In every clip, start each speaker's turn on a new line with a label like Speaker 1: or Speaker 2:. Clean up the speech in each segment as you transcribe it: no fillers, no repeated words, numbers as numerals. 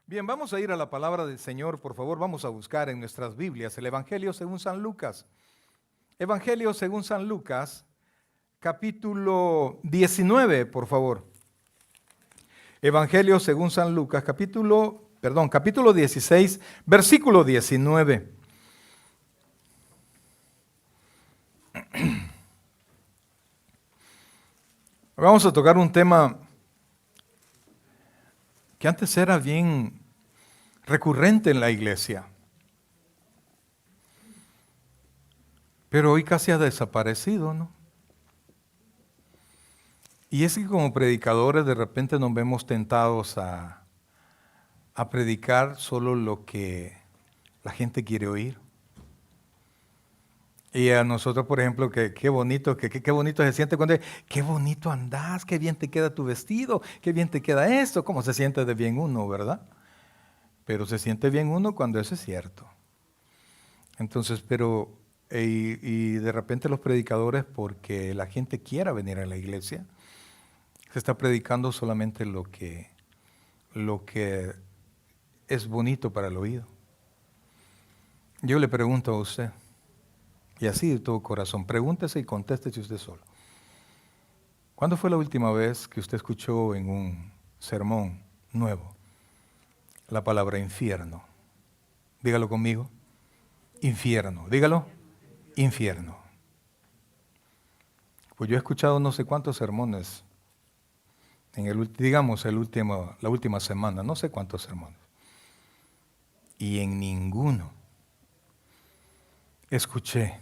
Speaker 1: Bien, vamos a ir a la palabra del Señor, por favor, vamos a buscar en nuestras Biblias el Evangelio según San Lucas. Evangelio según San Lucas, capítulo 19, por favor. Evangelio según San Lucas, capítulo 16, versículo 19. Vamos a tocar un tema que antes era bien recurrente en la iglesia, pero hoy casi ha desaparecido, ¿no? Y es que como predicadores de repente nos vemos tentados a predicar solo lo que la gente quiere oír. Y a nosotros, por ejemplo, qué bonito se siente cuando qué bonito andás, qué bien te queda tu vestido, qué bien te queda esto, cómo se siente de bien uno, ¿verdad? Pero se siente bien uno cuando eso es cierto. Entonces, y de repente los predicadores, porque la gente quiera venir a la iglesia, se está predicando solamente lo que es bonito para el oído. Yo le pregunto a usted, y así de todo corazón, pregúntese y contéstese usted solo. ¿Cuándo fue la última vez que usted escuchó en un sermón nuevo la palabra infierno? Dígalo conmigo. Infierno. Dígalo. Infierno. Pues yo he escuchado no sé cuántos sermones la última semana, no sé cuántos sermones. Y en ninguno escuché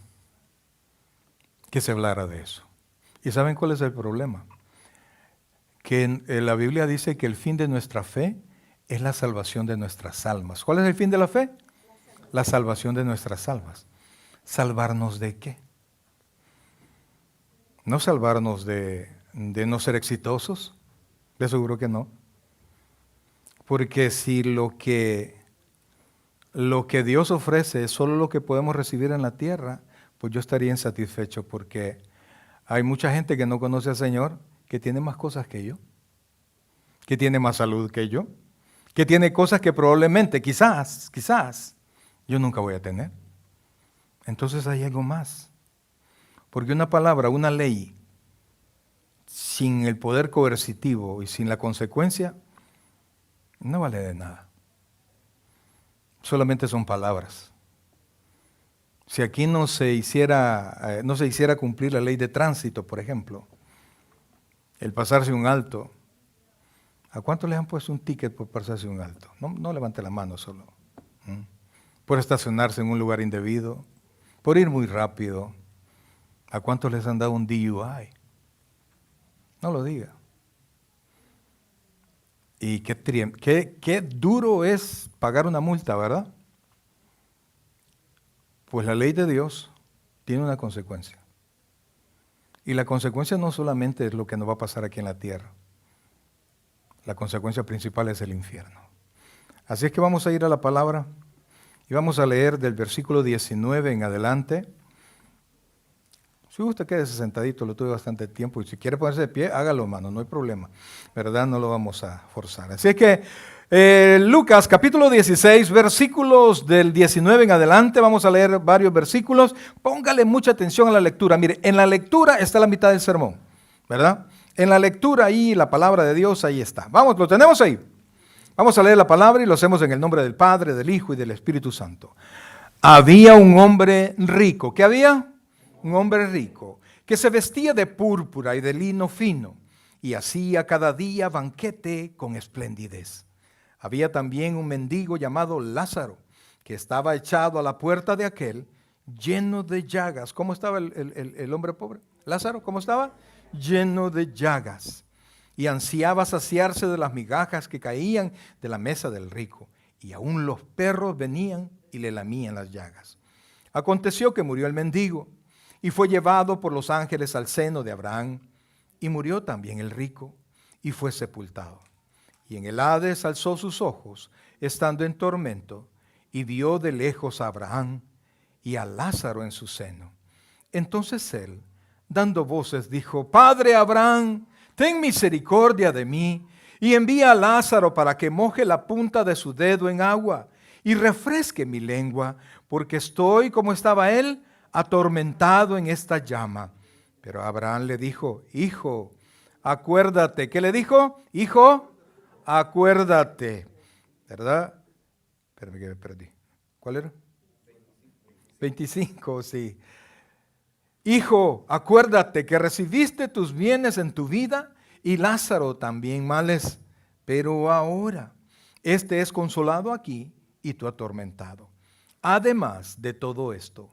Speaker 1: que se hablara de eso. ¿Y saben cuál es el problema? Que la Biblia dice que el fin de nuestra fe es la salvación de nuestras almas. ¿Cuál es el fin de la fe? La salvación de nuestras almas. ¿Salvarnos de qué? ¿No salvarnos de no ser exitosos? De seguro que no. Porque si lo que Dios ofrece es solo lo que podemos recibir en la tierra, pues yo estaría insatisfecho, porque hay mucha gente que no conoce al Señor, que tiene más cosas que yo, que tiene más salud que yo, que tiene cosas que probablemente, quizás, yo nunca voy a tener. Entonces hay algo más. Porque una palabra, una ley, sin el poder coercitivo y sin la consecuencia, no vale de nada. Solamente son palabras. Si aquí no se hiciera cumplir la ley de tránsito, por ejemplo, el pasarse un alto, ¿a cuántos les han puesto un ticket por pasarse un alto? No levante la mano solo. Por estacionarse en un lugar indebido, por ir muy rápido. ¿A cuántos les han dado un DUI? No lo diga. Y qué duro es pagar una multa, ¿verdad? Pues la ley de Dios tiene una consecuencia. Y la consecuencia no solamente es lo que nos va a pasar aquí en la tierra. La consecuencia principal es el infierno. Así es que vamos a ir a la palabra y vamos a leer del versículo 19 en adelante. Si usted quédese sentadito, lo tuve bastante tiempo, y si quiere ponerse de pie, hágalo, hermano, no hay problema, ¿verdad? No lo vamos a forzar. Así es que Lucas capítulo 16, versículos del 19 en adelante, vamos a leer varios versículos. Póngale mucha atención a la lectura. Mire, en la lectura está la mitad del sermón, ¿verdad? En la lectura ahí, la palabra de Dios, ahí está. Vamos, lo tenemos ahí. Vamos a leer la palabra y lo hacemos en el nombre del Padre, del Hijo y del Espíritu Santo. Había un hombre rico. ¿Qué había? Un hombre rico, que se vestía de púrpura y de lino fino, y hacía cada día banquete con esplendidez. Había también un mendigo llamado Lázaro, que estaba echado a la puerta de aquel, lleno de llagas. ¿Cómo estaba el hombre pobre? Lázaro, ¿cómo estaba? Lleno de llagas. Y ansiaba saciarse de las migajas que caían de la mesa del rico, y aún los perros venían y le lamían las llagas. Aconteció que murió el mendigo, y fue llevado por los ángeles al seno de Abraham, y murió también el rico, y fue sepultado. Y en el Hades alzó sus ojos, estando en tormento, y vio de lejos a Abraham y a Lázaro en su seno. Entonces él, dando voces, dijo: Padre Abraham, ten misericordia de mí, y envía a Lázaro para que moje la punta de su dedo en agua y refresque mi lengua, porque estoy, como estaba él, atormentado en esta llama. Pero Abraham le dijo, hijo, acuérdate. ¿Qué le dijo? Hijo, acuérdate. ¿Verdad? Espérame que me perdí. ¿Cuál era? 25, sí. Hijo, acuérdate que recibiste tus bienes en tu vida y Lázaro también males. Pero ahora, este es consolado aquí y tú atormentado. Además de todo esto,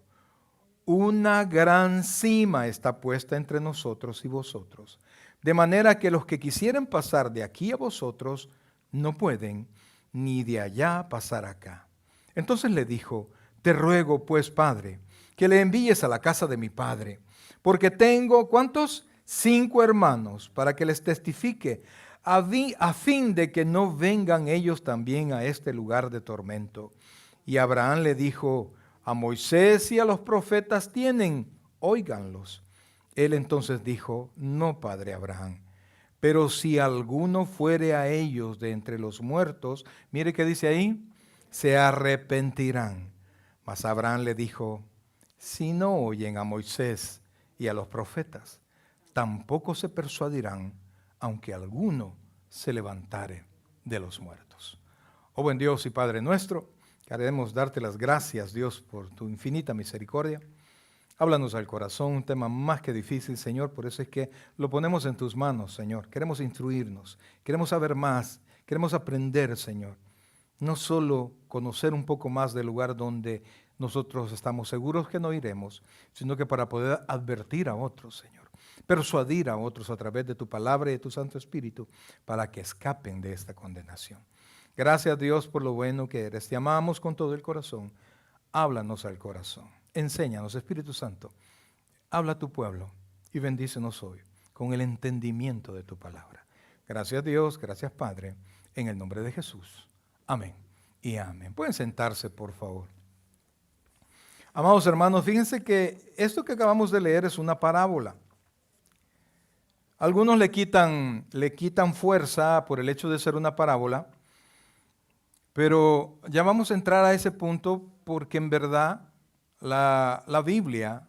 Speaker 1: una gran cima está puesta entre nosotros y vosotros, de manera que los que quisieren pasar de aquí a vosotros no pueden, ni de allá pasar acá. Entonces le dijo, te ruego pues, Padre, que le envíes a la casa de mi padre, porque tengo, ¿cuántos? 5 hermanos, para que les testifique, a fin de que no vengan ellos también a este lugar de tormento. Y Abraham le dijo, a Moisés y a los profetas tienen, óiganlos. Él entonces dijo, no, padre Abraham, pero si alguno fuere a ellos de entre los muertos, mire qué dice ahí, se arrepentirán. Mas Abraham le dijo, si no oyen a Moisés y a los profetas, tampoco se persuadirán, aunque alguno se levantare de los muertos. Oh buen Dios y Padre nuestro, queremos darte las gracias, Dios, por tu infinita misericordia. Háblanos al corazón, un tema más que difícil, Señor, por eso es que lo ponemos en tus manos, Señor. Queremos instruirnos, queremos saber más, queremos aprender, Señor. No solo conocer un poco más del lugar donde nosotros estamos seguros que no iremos, sino que para poder advertir a otros, Señor, persuadir a otros a través de tu palabra y de tu Santo Espíritu para que escapen de esta condenación. Gracias, Dios, por lo bueno que eres. Te amamos con todo el corazón. Háblanos al corazón. Enséñanos, Espíritu Santo. Habla a tu pueblo y bendícenos hoy con el entendimiento de tu palabra. Gracias, Dios. Gracias, Padre. En el nombre de Jesús. Amén y amén. Pueden sentarse, por favor. Amados hermanos, fíjense que esto que acabamos de leer es una parábola. Algunos le quitan fuerza por el hecho de ser una parábola, pero ya vamos a entrar a ese punto porque en verdad la Biblia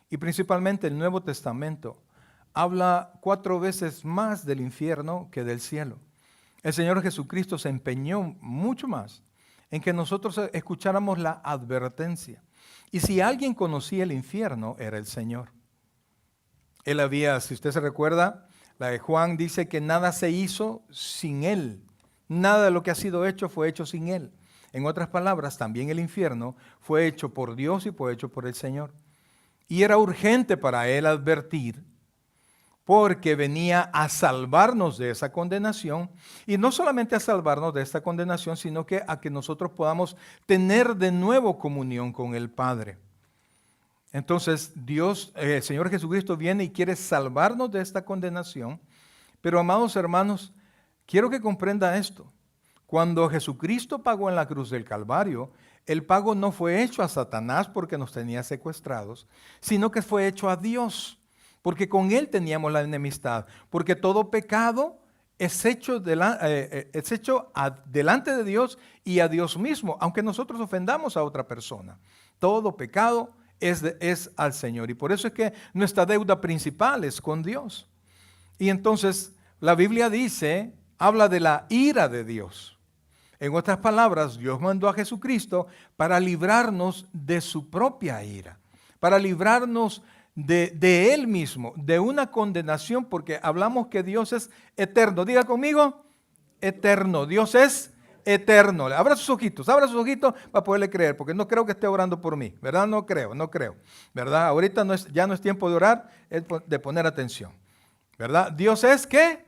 Speaker 1: y principalmente el Nuevo Testamento habla 4 veces más del infierno que del cielo. El Señor Jesucristo se empeñó mucho más en que nosotros escucháramos la advertencia. Y si alguien conocía el infierno, era el Señor. Él había, si usted se recuerda, la de Juan dice que nada se hizo sin Él. Nada de lo que ha sido hecho fue hecho sin Él. En otras palabras, también el infierno fue hecho por Dios y fue hecho por el Señor. Y era urgente para Él advertir, porque venía a salvarnos de esa condenación, y no solamente a salvarnos de esta condenación, sino que a que nosotros podamos tener de nuevo comunión con el Padre. Entonces Dios, el Señor Jesucristo viene y quiere salvarnos de esta condenación, pero amados hermanos, quiero que comprenda esto. Cuando Jesucristo pagó en la cruz del Calvario, el pago no fue hecho a Satanás porque nos tenía secuestrados, sino que fue hecho a Dios, porque con Él teníamos la enemistad, porque todo pecado es hecho delante de Dios y a Dios mismo, aunque nosotros ofendamos a otra persona. Todo pecado es al Señor, y por eso es que nuestra deuda principal es con Dios. Y entonces la Biblia dice, habla de la ira de Dios. En otras palabras, Dios mandó a Jesucristo para librarnos de su propia ira, para librarnos de Él mismo, de una condenación, porque hablamos que Dios es eterno. Diga conmigo, eterno. Dios es eterno. Abra sus ojitos para poderle creer, porque no creo que esté orando por mí, ¿verdad? No creo, ¿verdad? Ahorita ya no es tiempo de orar, es de poner atención, ¿verdad? Dios es, ¿qué?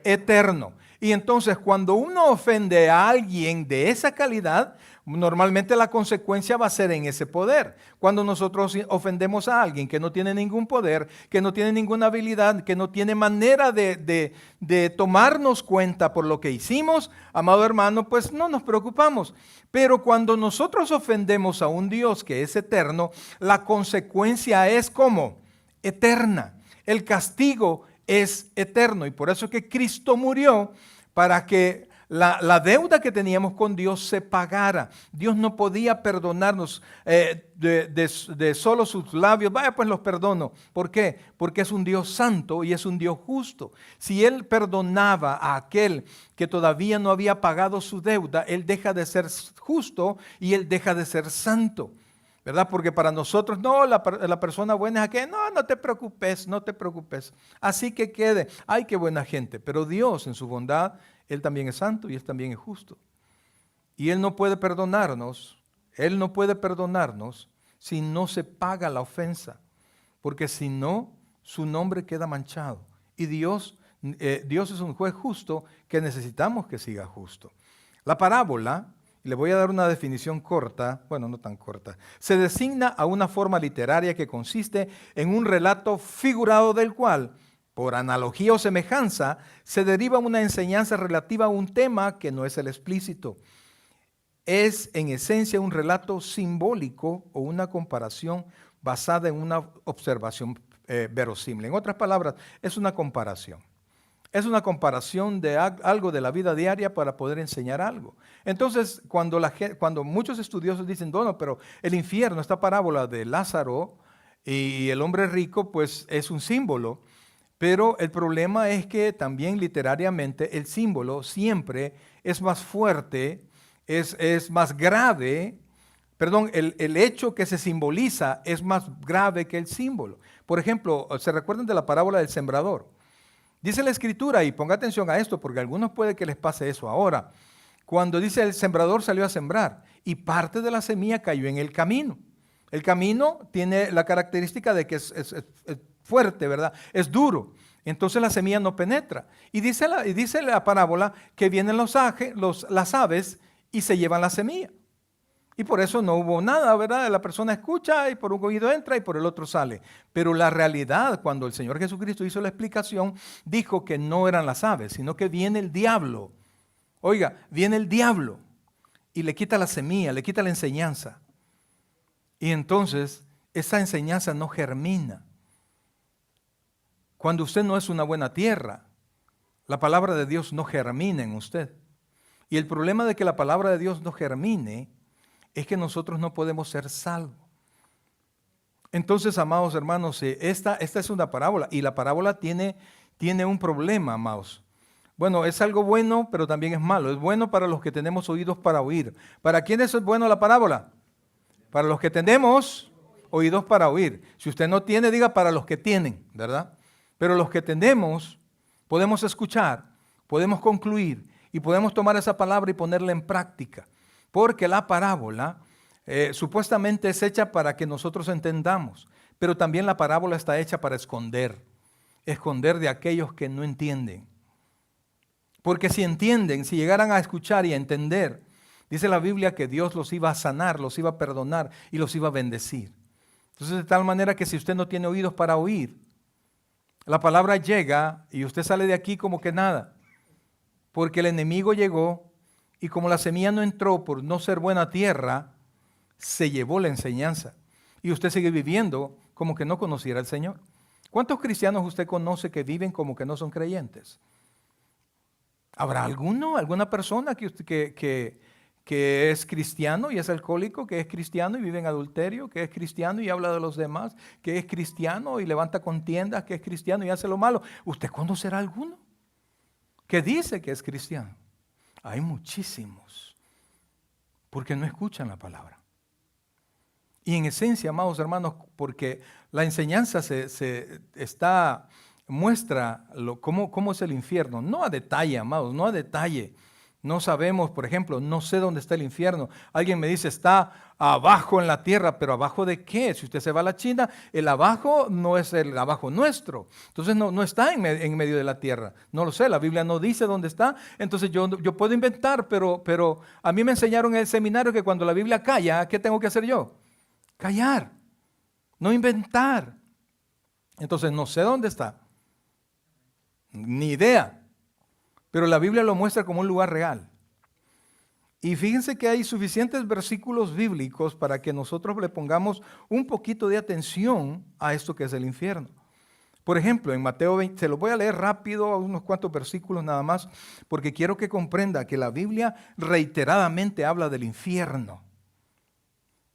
Speaker 1: Eterno. Y entonces cuando uno ofende a alguien de esa calidad, normalmente la consecuencia va a ser en ese poder. Cuando nosotros ofendemos a alguien que no tiene ningún poder, que no tiene ninguna habilidad, que no tiene manera de tomarnos cuenta por lo que hicimos, amado hermano, pues no nos preocupamos. Pero cuando nosotros ofendemos a un Dios que es eterno, la consecuencia es ¿cómo? Eterna. El castigo es eterno, y por eso es que Cristo murió para que la deuda que teníamos con Dios se pagara. Dios no podía perdonarnos de solo sus labios. Vaya, pues los perdono. ¿Por qué? Porque es un Dios santo y es un Dios justo. Si Él perdonaba a aquel que todavía no había pagado su deuda, Él deja de ser justo y Él deja de ser santo. ¿Verdad? Porque para nosotros, no, la persona buena es aquella, no te preocupes, no te preocupes. Así que quede, ay, qué buena gente. Pero Dios en su bondad, Él también es santo y Él también es justo. Y Él no puede perdonarnos si no se paga la ofensa. Porque si no, su nombre queda manchado. Y Dios es un juez justo que necesitamos que siga justo. La parábola, le voy a dar una definición corta, bueno, no tan corta. Se designa a una forma literaria que consiste en un relato figurado del cual, por analogía o semejanza, se deriva una enseñanza relativa a un tema que no es el explícito. Es en esencia un relato simbólico o una comparación basada en una observación verosímil. En otras palabras, es una comparación. Es una comparación de algo de la vida diaria para poder enseñar algo. Entonces, cuando muchos estudiosos dicen, no, pero el infierno, esta parábola de Lázaro y el hombre rico, pues es un símbolo. Pero el problema es que también literariamente el símbolo siempre es más fuerte, es más grave. Perdón, el hecho que se simboliza es más grave que el símbolo. Por ejemplo, ¿se recuerdan de la parábola del sembrador? Dice la Escritura, y ponga atención a esto, porque a algunos puede que les pase eso ahora, cuando dice el sembrador salió a sembrar y parte de la semilla cayó en el camino. El camino tiene la característica de que es fuerte, ¿verdad? Es duro. Entonces la semilla no penetra. Y dice la parábola que vienen las aves y se llevan la semilla. Y por eso no hubo nada, ¿verdad? La persona escucha y por un oído entra y por el otro sale. Pero la realidad, cuando el Señor Jesucristo hizo la explicación, dijo que no eran las aves, sino que viene el diablo. Oiga, viene el diablo y le quita la semilla, le quita la enseñanza. Y entonces esa enseñanza no germina. Cuando usted no es una buena tierra, la palabra de Dios no germina en usted. Y el problema de que la palabra de Dios no germine es que nosotros no podemos ser salvos. Entonces, amados hermanos, esta es una parábola y la parábola tiene un problema, amados. Bueno, es algo bueno, pero también es malo. Es bueno para los que tenemos oídos para oír. ¿Para quiénes es bueno la parábola? Para los que tenemos oídos para oír. Si usted no tiene, diga para los que tienen, ¿verdad? Pero los que tenemos, podemos escuchar, podemos concluir y podemos tomar esa palabra y ponerla en práctica. Porque la parábola supuestamente es hecha para que nosotros entendamos, pero también la parábola está hecha para esconder de aquellos que no entienden. Porque si entienden, si llegaran a escuchar y a entender, dice la Biblia que Dios los iba a sanar, los iba a perdonar y los iba a bendecir. Entonces, de tal manera que si usted no tiene oídos para oír, la palabra llega y usted sale de aquí como que nada, porque el enemigo llegó y como la semilla no entró por no ser buena tierra, se llevó la enseñanza y usted sigue viviendo como que no conociera al Señor. ¿Cuántos cristianos usted conoce que viven como que no son creyentes? ¿Habrá alguna persona que es cristiano y es alcohólico, que es cristiano y vive en adulterio, que es cristiano y habla de los demás, que es cristiano y levanta contiendas, que es cristiano y hace lo malo? ¿Usted conocerá alguno que dice que es cristiano? Hay muchísimos, porque no escuchan la palabra. Y en esencia, amados hermanos, porque la enseñanza muestra cómo es el infierno, no a detalle, amados, no a detalle. No sabemos, por ejemplo, no sé dónde está el infierno. Alguien me dice, está abajo en la tierra, pero ¿abajo de qué? Si usted se va a la China, el abajo no es el abajo nuestro. Entonces no está en medio de la tierra. No lo sé, la Biblia no dice dónde está. Entonces yo puedo inventar, pero a mí me enseñaron en el seminario que cuando la Biblia calla, ¿qué tengo que hacer yo? Callar, no inventar. Entonces no sé dónde está, ni idea. Pero la Biblia lo muestra como un lugar real. Y fíjense que hay suficientes versículos bíblicos para que nosotros le pongamos un poquito de atención a esto que es el infierno. Por ejemplo, en Mateo 20, se los voy a leer rápido, unos cuantos versículos nada más, porque quiero que comprenda que la Biblia reiteradamente habla del infierno.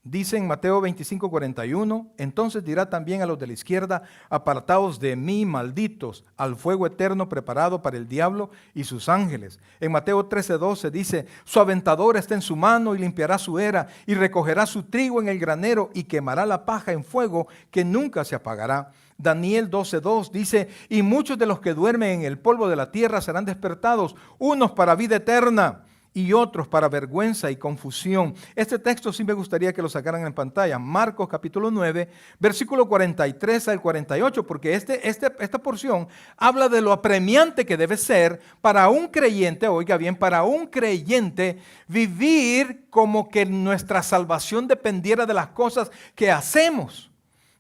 Speaker 1: Dice en Mateo 25:41, entonces dirá también a los de la izquierda, apartaos de mí, malditos, al fuego eterno preparado para el diablo y sus ángeles. En Mateo 13:12 dice, su aventador está en su mano y limpiará su era y recogerá su trigo en el granero y quemará la paja en fuego que nunca se apagará. Daniel 12:2 dice, y muchos de los que duermen en el polvo de la tierra serán despertados, unos para vida eterna y otros para vergüenza y confusión. Este texto sí me gustaría que lo sacaran en pantalla. Marcos capítulo 9, versículo 43 al 48, porque esta porción habla de lo apremiante que debe ser para un creyente, oiga bien, para un creyente vivir como que nuestra salvación dependiera de las cosas que hacemos.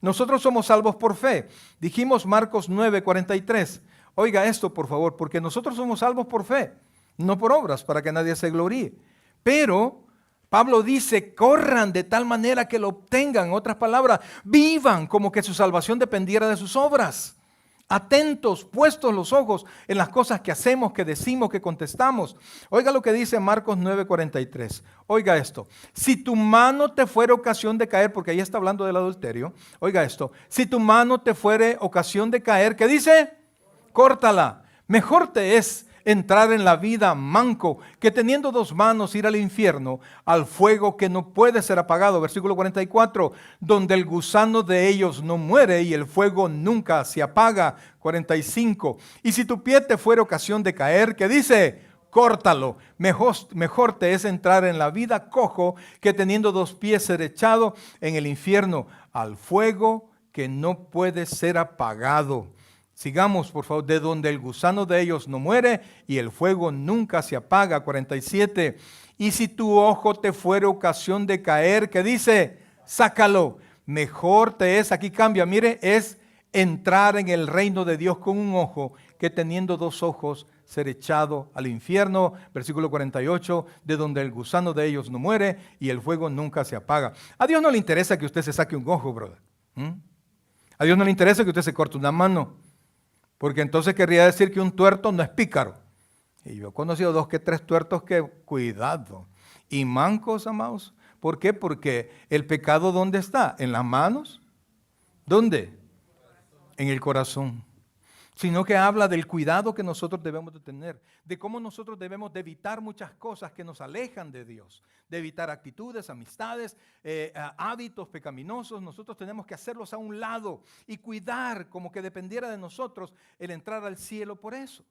Speaker 1: Nosotros somos salvos por fe. Dijimos Marcos 9, 43. Oiga esto, por favor, porque nosotros somos salvos por fe. No por obras, para que nadie se gloríe. Pero Pablo dice, corran de tal manera que lo obtengan. En otras palabras, vivan como que su salvación dependiera de sus obras. Atentos, puestos los ojos en las cosas que hacemos, que decimos, que contestamos. Oiga lo que dice Marcos 9:43. Oiga esto. Si tu mano te fuere ocasión de caer, porque ahí está hablando del adulterio. Oiga esto. Si tu mano te fuere ocasión de caer, ¿qué dice? Córtala. Mejor te es entrar en la vida manco que teniendo dos manos ir al infierno, al fuego que no puede ser apagado. Versículo 44, donde el gusano de ellos no muere y el fuego nunca se apaga. 45, y si tu pie te fuera ocasión de caer, ¿qué dice? Córtalo. Mejor te es entrar en la vida cojo que teniendo dos pies ser echado en el infierno, al fuego que no puede ser apagado. Sigamos, por favor, de donde el gusano de ellos no muere y el fuego nunca se apaga. 47. Y si tu ojo te fuere ocasión de caer, ¿qué dice? Sácalo. Mejor te es, aquí cambia, mire, es entrar en el reino de Dios con un ojo que teniendo dos ojos ser echado al infierno. Versículo 48, de donde el gusano de ellos no muere y el fuego nunca se apaga. A Dios no le interesa que usted se saque un ojo, brother. A Dios no le interesa que usted se corte una mano. Porque entonces querría decir que un tuerto no es pícaro. Y yo he conocido 2 que 3 tuertos que, cuidado. Y mancos, amados. ¿Por qué? Porque el pecado, ¿dónde está? ¿En las manos? ¿Dónde? En el corazón. Sino que habla del cuidado que nosotros debemos de tener, de cómo nosotros debemos de evitar muchas cosas que nos alejan de Dios, de evitar actitudes, amistades, hábitos pecaminosos. Nosotros tenemos que hacerlos a un lado y cuidar como que dependiera de nosotros el entrar al cielo por eso.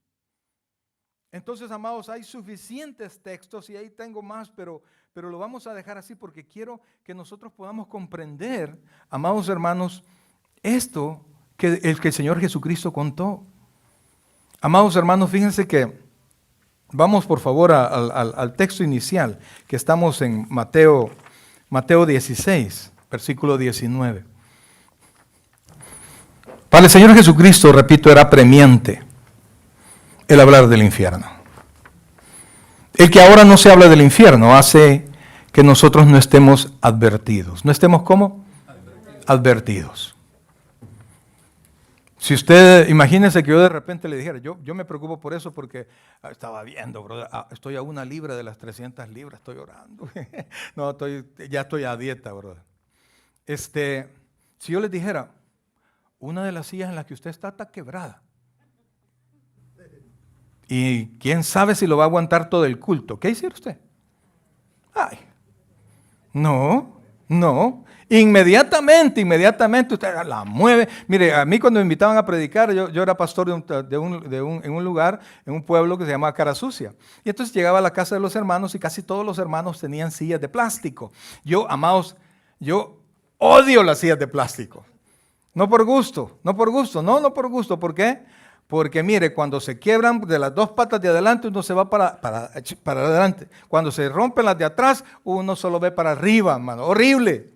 Speaker 1: Entonces, amados, hay suficientes textos y ahí tengo más, pero lo vamos a dejar así porque quiero que nosotros podamos comprender, amados hermanos, esto que el Señor Jesucristo contó. Amados hermanos, fíjense que vamos por favor al texto inicial, que estamos en Mateo 16, versículo 19. Para el Señor Jesucristo, repito, era apremiante el hablar del infierno. El que ahora no se habla del infierno hace que nosotros no estemos advertidos. ¿No estemos cómo? Advertidos. Si usted, imagínese que yo de repente le dijera, yo me preocupo por eso porque estaba viendo, brother, estoy a 1 libra de las 300 libras, estoy orando. No, ya estoy a dieta, brother. Si yo les dijera, una de las sillas en las que usted está quebrada. Y quién sabe si lo va a aguantar todo el culto. ¿Qué hiciera usted? Ay, no. Inmediatamente usted la mueve. Mire, a mí cuando me invitaban a predicar, yo era pastor en un lugar, en un pueblo que se llama Cara Sucia. Y entonces llegaba a la casa de los hermanos y casi todos los hermanos tenían sillas de plástico. Yo, amados, yo odio las sillas de plástico. No por gusto. ¿Por qué? Porque mire, cuando se quiebran de las 2 patas de adelante, uno se va para adelante. Cuando se rompen las de atrás, uno solo ve para arriba, hermano. Horrible.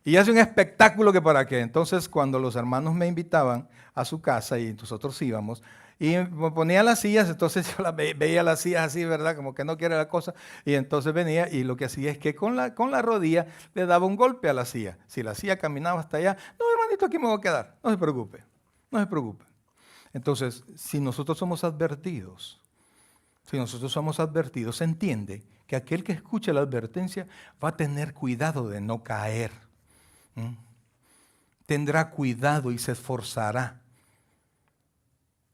Speaker 1: Y hace un espectáculo que para qué. Entonces, cuando los hermanos me invitaban a su casa y nosotros íbamos, y me ponía las sillas, entonces yo veía las sillas así, ¿verdad? Como que no quiere la cosa. Y entonces venía y lo que hacía es que con la rodilla le daba un golpe a la silla. Si la silla caminaba hasta allá, no, hermanito, aquí me voy a quedar, no se preocupe. No se preocupe. Entonces, si nosotros somos advertidos, se entiende que aquel que escucha la advertencia va a tener cuidado de no caer. Tendrá cuidado y se esforzará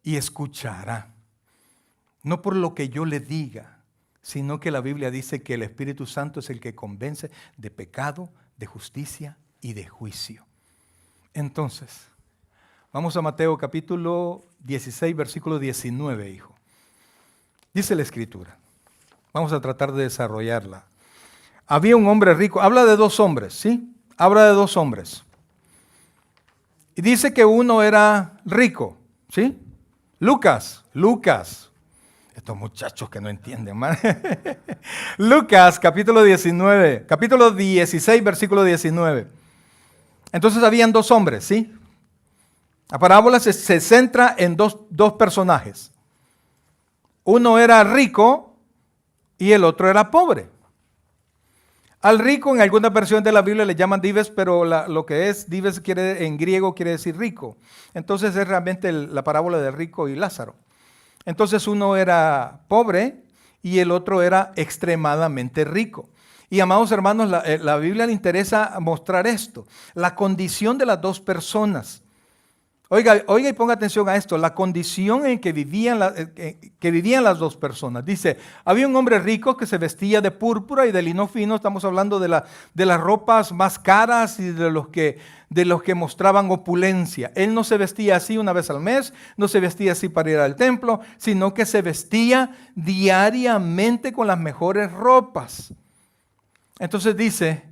Speaker 1: y escuchará. No por lo que yo le diga, sino que la Biblia dice que el Espíritu Santo es el que convence de pecado, de justicia y de juicio. Entonces, vamos a Mateo capítulo 16, versículo 19, hijo. Dice la Escritura. Vamos a tratar de desarrollarla. Había un hombre rico. Habla de dos hombres, ¿sí? Habla de dos hombres. Y dice que uno era rico, ¿sí? Lucas. Estos muchachos que no entienden, man. Lucas, capítulo 19, capítulo 16, versículo 19. Entonces habían dos hombres, ¿sí? La parábola se centra en dos personajes. Uno era rico y el otro era pobre. Al rico en algunas versiones de la Biblia le llaman dives, pero lo que es dives en griego quiere decir rico. Entonces es realmente la parábola del rico y Lázaro. Entonces uno era pobre y el otro era extremadamente rico. Y amados hermanos, la Biblia le interesa mostrar esto, la condición de las dos personas. Oiga y ponga atención a esto, la condición en que vivían las dos personas. Dice, había un hombre rico que se vestía de púrpura y de lino fino. Estamos hablando de las ropas más caras y de los que mostraban opulencia. Él no se vestía así una vez al mes, no se vestía así para ir al templo, sino que se vestía diariamente con las mejores ropas. Entonces dice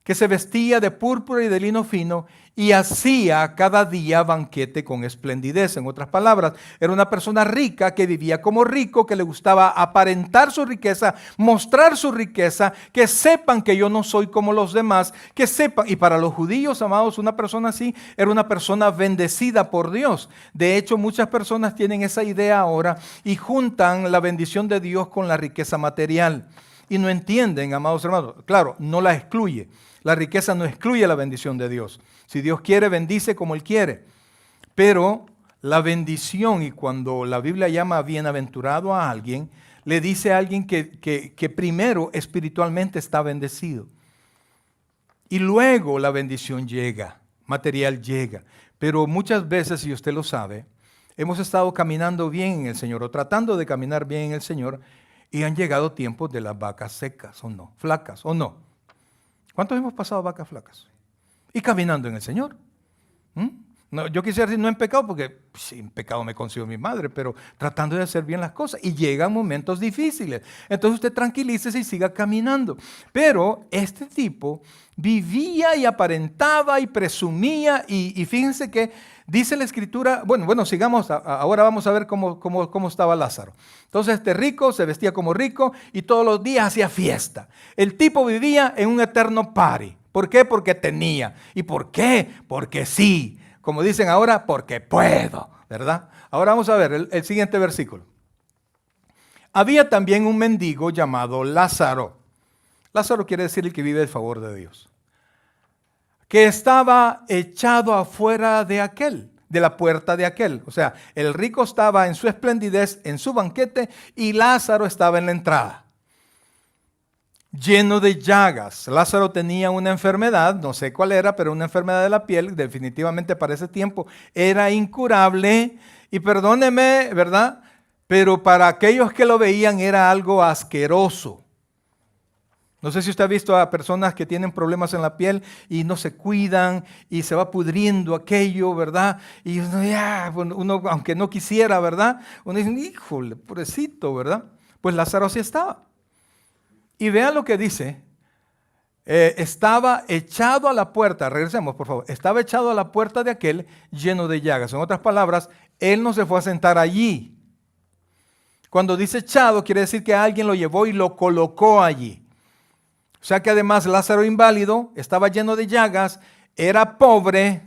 Speaker 1: que se vestía de púrpura y de lino fino y hacía cada día banquete con esplendidez. En otras palabras, era una persona rica que vivía como rico, que le gustaba aparentar su riqueza, mostrar su riqueza, que sepan que yo no soy como los demás, que sepan. Y para los judíos, amados, una persona así era una persona bendecida por Dios. De hecho, muchas personas tienen esa idea ahora y juntan la bendición de Dios con la riqueza material. Y no entienden, amados hermanos, claro, no la excluye. La riqueza no excluye la bendición de Dios. Si Dios quiere, bendice como Él quiere. Pero la bendición, y cuando la Biblia llama bienaventurado a alguien, le dice a alguien que primero espiritualmente está bendecido. Y luego la bendición llega, material llega. Pero muchas veces, y usted lo sabe, hemos estado caminando bien en el Señor o tratando de caminar bien en el Señor y han llegado tiempos de las vacas secas o no, flacas o no. ¿Cuántos hemos pasado vacas flacas? Y caminando en el Señor. No, yo quisiera decir no en pecado, porque sí, en pecado me consigo mi madre, pero tratando de hacer bien las cosas. Y llegan momentos difíciles. Entonces usted tranquilícese y siga caminando. Pero este tipo vivía y aparentaba y presumía. Y fíjense que dice la Escritura, bueno, sigamos, ahora vamos a ver cómo estaba Lázaro. Entonces este rico se vestía como rico y todos los días hacía fiesta. El tipo vivía en un eterno party. ¿Por qué? Porque tenía. ¿Y por qué? Porque sí. Como dicen ahora, porque puedo, ¿verdad? Ahora vamos a ver el siguiente versículo. Había también un mendigo llamado Lázaro. Lázaro quiere decir el que vive el favor de Dios. Que estaba echado afuera de la puerta de aquel. O sea, el rico estaba en su esplendidez, en su banquete, y Lázaro estaba en la entrada. Lleno de llagas. Lázaro tenía una enfermedad, no sé cuál era, pero una enfermedad de la piel, definitivamente para ese tiempo era incurable. Y perdóneme, ¿verdad? Pero para aquellos que lo veían era algo asqueroso. No sé si usted ha visto a personas que tienen problemas en la piel y no se cuidan y se va pudriendo aquello, ¿verdad? Y uno aunque no quisiera, ¿verdad? Uno dice, híjole, pobrecito, ¿verdad? Pues Lázaro así estaba. Y vean lo que dice, estaba echado a la puerta, regresemos por favor, estaba echado a la puerta de aquel lleno de llagas. En otras palabras, él no se fue a sentar allí. Cuando dice echado, quiere decir que alguien lo llevó y lo colocó allí. O sea que además Lázaro inválido, estaba lleno de llagas, era pobre.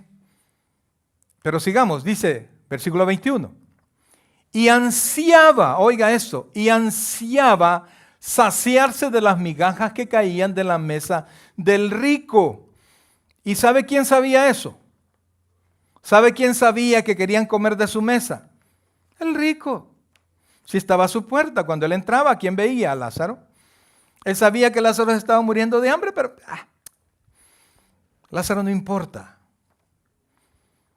Speaker 1: Pero sigamos, dice versículo 21. Y ansiaba, oiga eso, y ansiaba saciarse de las migajas que caían de la mesa del rico. ¿Y sabe quién sabía eso? ¿Sabe quién sabía que querían comer de su mesa? El rico. Si estaba a su puerta, cuando él entraba, ¿quién veía? A Lázaro. Él sabía que Lázaro estaba muriendo de hambre, pero Lázaro no importa.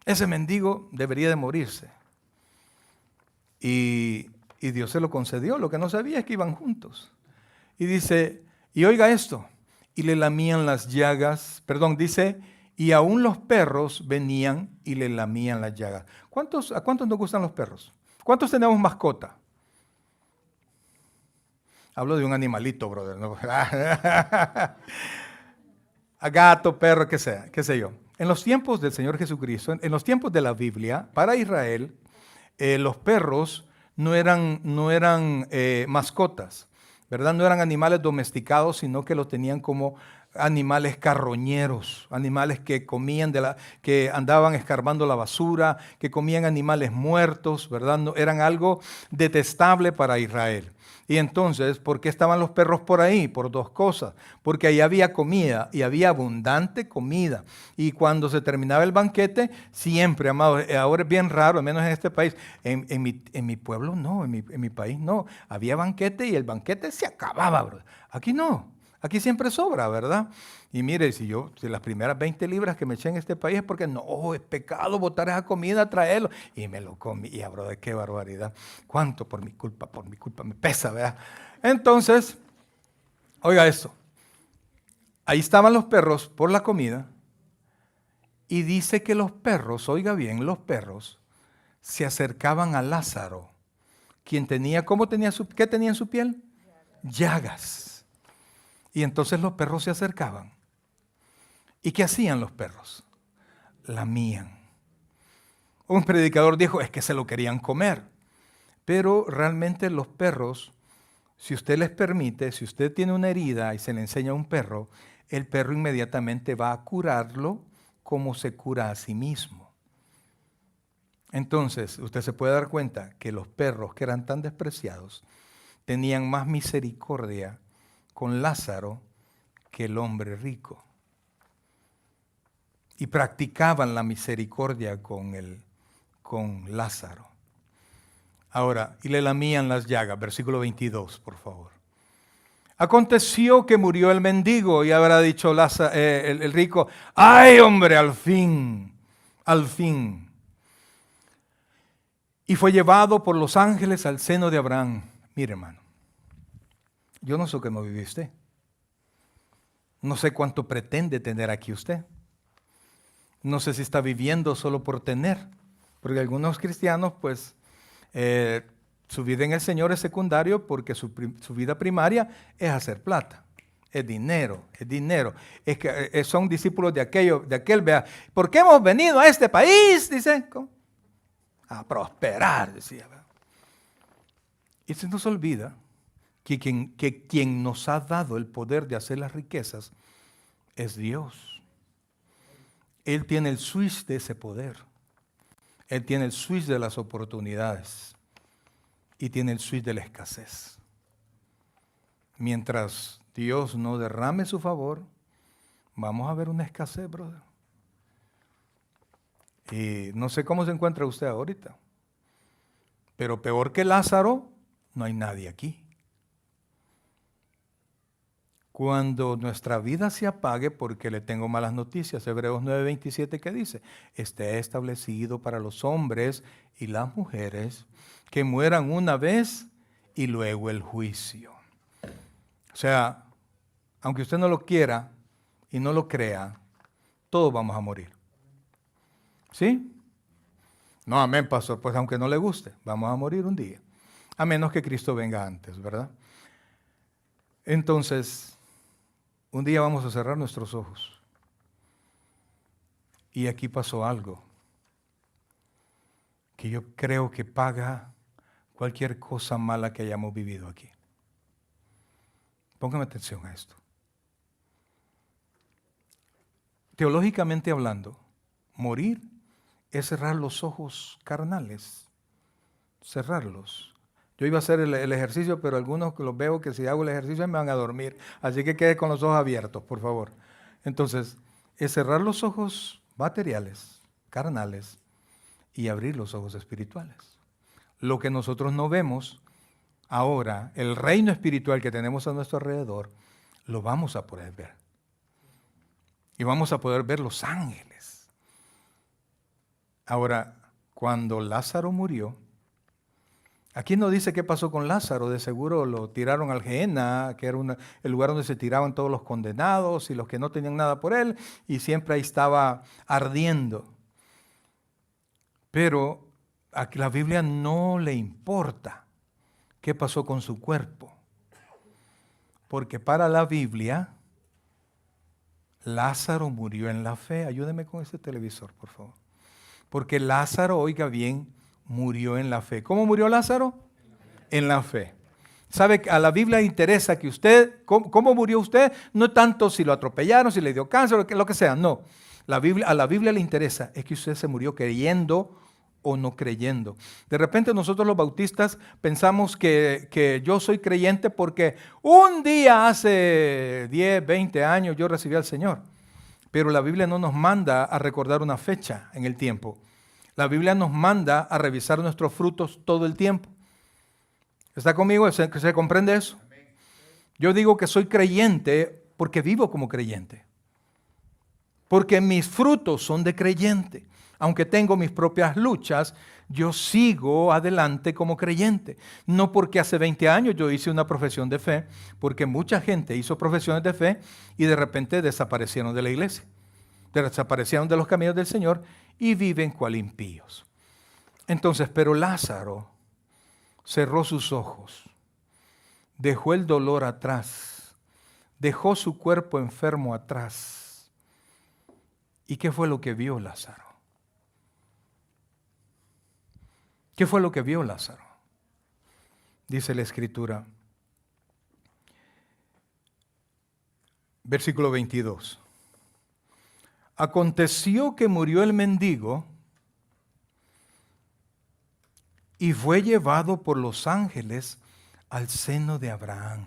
Speaker 1: Ese mendigo debería de morirse. Y Dios se lo concedió. Lo que no sabía es que iban juntos. Y dice, y oiga esto, y le lamían las llagas, dice, y aún los perros venían y le lamían las llagas. ¿A cuántos nos gustan los perros? ¿Cuántos tenemos mascota? Hablo de un animalito, brother. ¿No? A gato, perro, qué sé yo. En los tiempos del Señor Jesucristo, en los tiempos de la Biblia, para Israel, los perros no eran mascotas, ¿verdad? No eran animales domesticados, sino que los tenían como animales carroñeros, animales que comían que andaban escarbando la basura, que comían animales muertos, ¿verdad? No, eran algo detestable para Israel. Y entonces, ¿por qué estaban los perros por ahí? Por dos cosas. Porque ahí había comida y había abundante comida. Y cuando se terminaba el banquete, siempre, amados, ahora es bien raro, al menos en este país, en mi pueblo no, en mi país no. Había banquete y el banquete se acababa, bro. Aquí no. Aquí siempre sobra, ¿verdad? Y mire, si las primeras 20 libras que me eché en este país es porque no, es pecado botar esa comida, traerlo. Y me lo comí, y bro, qué barbaridad. ¿Cuánto por mi culpa, me pesa, ¿verdad? Entonces, oiga esto. Ahí estaban los perros por la comida. Y dice que los perros, oiga bien, los perros se acercaban a Lázaro, quien tenía, ¿qué tenía en su piel? Llagas. Y entonces los perros se acercaban. ¿Y qué hacían los perros? Lamían. Un predicador dijo, es que se lo querían comer. Pero realmente los perros, si usted les permite, si usted tiene una herida y se le enseña a un perro, el perro inmediatamente va a curarlo como se cura a sí mismo. Entonces, usted se puede dar cuenta que los perros que eran tan despreciados tenían más misericordia con Lázaro que el hombre rico. Y practicaban la misericordia con Lázaro. Ahora, y le lamían las llagas, versículo 22, por favor. Aconteció que murió el mendigo y habrá dicho el rico, ¡ay, hombre, al fin! Al fin. Y fue llevado por los ángeles al seno de Abraham. Mire, hermano, yo no sé qué no vive usted. No sé cuánto pretende tener aquí usted. No sé si está viviendo solo por tener. Porque algunos cristianos, pues, su vida en el Señor es secundario porque su vida primaria es hacer plata. Es dinero, es dinero. Es que son discípulos de aquel, vea. ¿Por qué hemos venido a este país? Dice, a prosperar, decía. Y se nos olvida que quien nos ha dado el poder de hacer las riquezas es Dios. Él tiene el switch de ese poder. Él tiene el switch de las oportunidades. Y tiene el switch de la escasez. Mientras Dios no derrame su favor, vamos a ver una escasez, brother. Y no sé cómo se encuentra usted ahorita. Pero peor que Lázaro, no hay nadie aquí. Cuando nuestra vida se apague, porque le tengo malas noticias, Hebreos 9:27 que dice, esté establecido para los hombres y las mujeres que mueran una vez y luego el juicio. O sea, aunque usted no lo quiera y no lo crea, todos vamos a morir. ¿Sí? No, amén, pastor, pues aunque no le guste, vamos a morir un día. A menos que Cristo venga antes, ¿verdad? Entonces, un día vamos a cerrar nuestros ojos. Y aquí pasó algo que yo creo que paga cualquier cosa mala que hayamos vivido aquí. Póngame atención a esto. Teológicamente hablando, morir es cerrar los ojos carnales. Cerrarlos. Yo iba a hacer el ejercicio, pero algunos que los veo que si hago el ejercicio me van a dormir. Así que quede con los ojos abiertos, por favor. Entonces, es cerrar los ojos materiales, carnales y abrir los ojos espirituales. Lo que nosotros no vemos ahora, el reino espiritual que tenemos a nuestro alrededor, lo vamos a poder ver. Y vamos a poder ver los ángeles. Ahora, cuando Lázaro murió, aquí no dice qué pasó con Lázaro, de seguro lo tiraron al Gehenna, que era el lugar donde se tiraban todos los condenados y los que no tenían nada por él, y siempre ahí estaba ardiendo. Pero a la Biblia no le importa qué pasó con su cuerpo, porque para la Biblia, Lázaro murió en la fe. Ayúdeme con ese televisor, por favor. Porque Lázaro, oiga bien, murió en la fe. ¿Cómo murió Lázaro? En la fe. ¿Sabe? A la Biblia le interesa que usted, ¿cómo murió usted? No tanto si lo atropellaron, si le dio cáncer, lo que sea, no. A la Biblia le interesa es que usted se murió creyendo o no creyendo. De repente nosotros los bautistas pensamos que yo soy creyente porque un día hace 10, 20 años yo recibí al Señor. Pero la Biblia no nos manda a recordar una fecha en el tiempo. La Biblia nos manda a revisar nuestros frutos todo el tiempo. ¿Está conmigo? ¿Se comprende eso? Yo digo que soy creyente porque vivo como creyente. Porque mis frutos son de creyente. Aunque tengo mis propias luchas, yo sigo adelante como creyente. No porque hace 20 años yo hice una profesión de fe, porque mucha gente hizo profesiones de fe y de repente desaparecieron de la iglesia. Desaparecieron de los caminos del Señor y viven cual impíos. Entonces, pero Lázaro cerró sus ojos, dejó el dolor atrás, dejó su cuerpo enfermo atrás. ¿Y qué fue lo que vio Lázaro? ¿Qué fue lo que vio Lázaro? Dice la Escritura, versículo 22. Aconteció que murió el mendigo y fue llevado por los ángeles al seno de Abraham.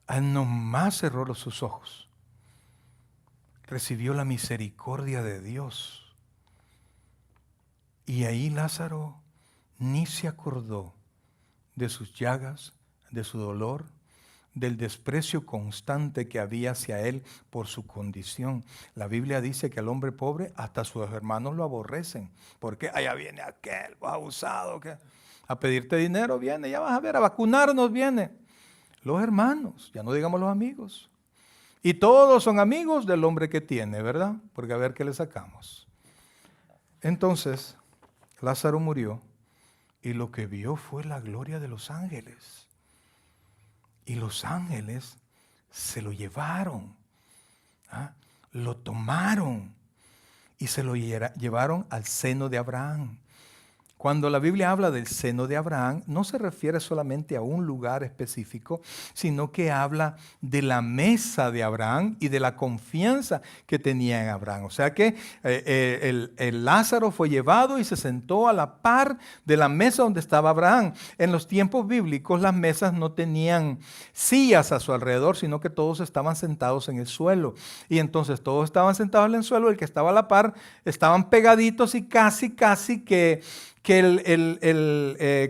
Speaker 1: Nomás cerró sus ojos. Recibió la misericordia de Dios. Y ahí Lázaro ni se acordó de sus llagas, de su dolor, del desprecio constante que había hacia él por su condición. La Biblia dice que al hombre pobre hasta sus hermanos lo aborrecen. Porque allá viene aquel abusado que a pedirte dinero viene, ya vas a ver, a vacunarnos viene. Los hermanos, ya no digamos los amigos. Y todos son amigos del hombre que tiene, ¿verdad? Porque a ver qué le sacamos. Entonces, Lázaro murió y lo que vio fue la gloria de los ángeles. Y los ángeles se lo llevaron, lo tomaron y se lo llevaron al seno de Abraham. Cuando la Biblia habla del seno de Abraham, no se refiere solamente a un lugar específico, sino que habla de la mesa de Abraham y de la confianza que tenía en Abraham. O sea que el Lázaro fue llevado y se sentó a la par de la mesa donde estaba Abraham. En los tiempos bíblicos las mesas no tenían sillas a su alrededor, sino que todos estaban sentados en el suelo. Y entonces todos estaban sentados en el suelo, el que estaba a la par estaban pegaditos y casi que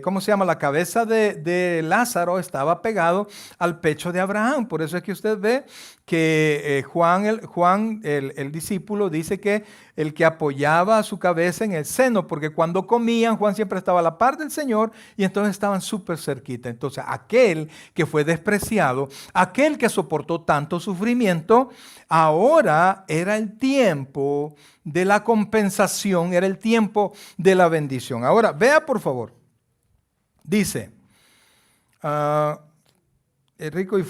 Speaker 1: ¿cómo se llama? La cabeza de Lázaro estaba pegado al pecho de Abraham. Por eso es que usted ve que Juan, el discípulo, dice que el que apoyaba su cabeza en el seno, porque cuando comían, Juan siempre estaba a la par del Señor y entonces estaban súper cerquita. Entonces, aquel que fue despreciado, aquel que soportó tanto sufrimiento, ahora era el tiempo de la compensación, era el tiempo de la bendición. Ahora, vea por favor, dice, rico y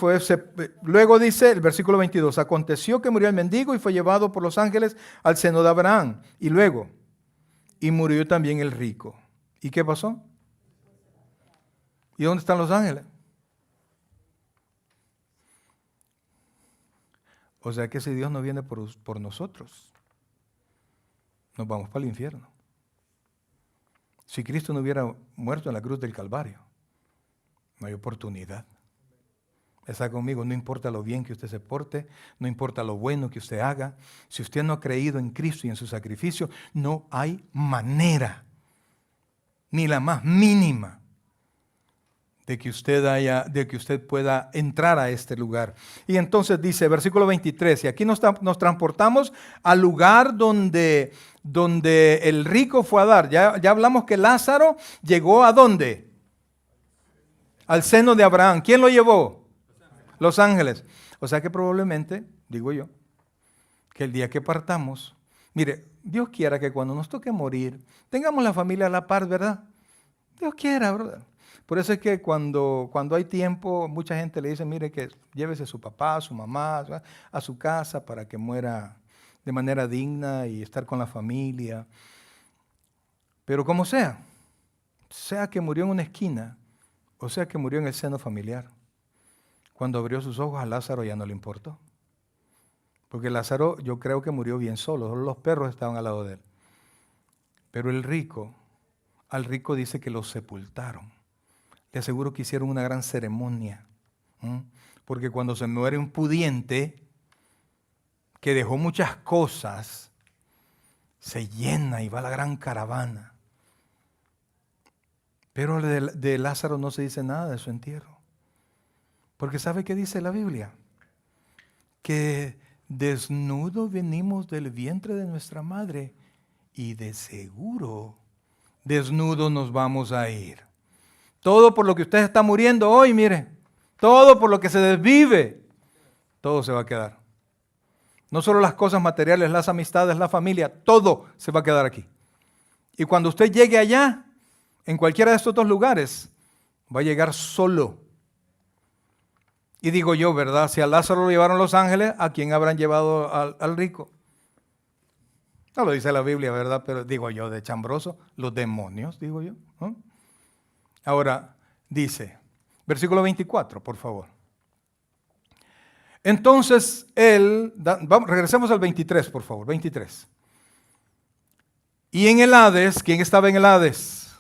Speaker 1: luego dice el versículo 22, aconteció que murió el mendigo y fue llevado por los ángeles al seno de Abraham. Y luego, y murió también el rico. ¿Y qué pasó? ¿Y dónde están los ángeles? O sea que si Dios no viene por nosotros, nos vamos para el infierno. Si Cristo no hubiera muerto en la cruz del Calvario, no hay oportunidad. Está conmigo, no importa lo bien que usted se porte, no importa lo bueno que usted haga. Si usted no ha creído en Cristo y en su sacrificio, no hay manera, ni la más mínima, de que usted pueda entrar a este lugar. Y entonces dice, versículo 23, y aquí nos transportamos al lugar donde el rico fue a dar. Ya hablamos que Lázaro llegó ¿a dónde? Al seno de Abraham. ¿Quién lo llevó? Los ángeles. O sea que probablemente, digo yo, que el día que partamos, mire, Dios quiera que cuando nos toque morir, tengamos la familia a la par, ¿verdad? Dios quiera, ¿verdad? Por eso es que cuando hay tiempo, mucha gente le dice, mire que llévese a su papá, a su mamá, a su casa para que muera de manera digna y estar con la familia. Pero como sea que murió en una esquina, o sea que murió en el seno familiar, cuando abrió sus ojos a Lázaro ya no le importó. Porque Lázaro yo creo que murió bien solo los perros estaban al lado de él. Pero al rico dice que lo sepultaron. Le aseguro que hicieron una gran ceremonia. Porque cuando se muere un pudiente que dejó muchas cosas, se llena y va la gran caravana. Pero de Lázaro no se dice nada de su entierro. Porque ¿sabe qué dice la Biblia? Que desnudo venimos del vientre de nuestra madre y de seguro desnudo nos vamos a ir. Todo por lo que usted está muriendo hoy, mire, todo por lo que se desvive, todo se va a quedar. No solo las cosas materiales, las amistades, la familia, todo se va a quedar aquí. Y cuando usted llegue allá, en cualquiera de estos dos lugares, va a llegar solo. Y digo yo, ¿verdad? Si a Lázaro lo llevaron los ángeles, ¿a quién habrán llevado al rico? No lo dice la Biblia, ¿verdad? Pero digo yo, de chambroso, los demonios, digo yo. Ahora dice, versículo 24, por favor. Entonces regresemos al 23, por favor, 23. Y en el Hades, ¿quién estaba en el Hades?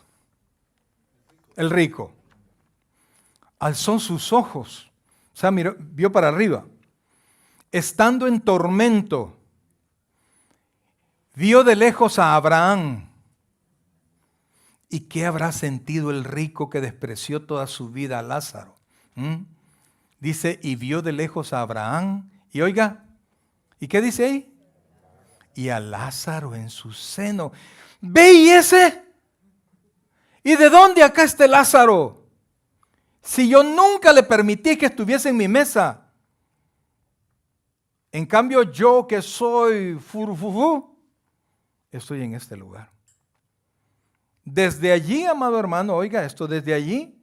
Speaker 1: El rico. Alzó sus ojos. O sea, vio para arriba. Estando en tormento, vio de lejos a Abraham. ¿Y qué habrá sentido el rico que despreció toda su vida a Lázaro? Dice, y vio de lejos a Abraham. Y oiga, ¿y qué dice ahí? Y a Lázaro en su seno. ¿Ve y ese? ¿Y de dónde acá este Lázaro? Si yo nunca le permití que estuviese en mi mesa. En cambio yo que soy furufufu, estoy en este lugar. Desde allí, amado hermano, oiga esto, desde allí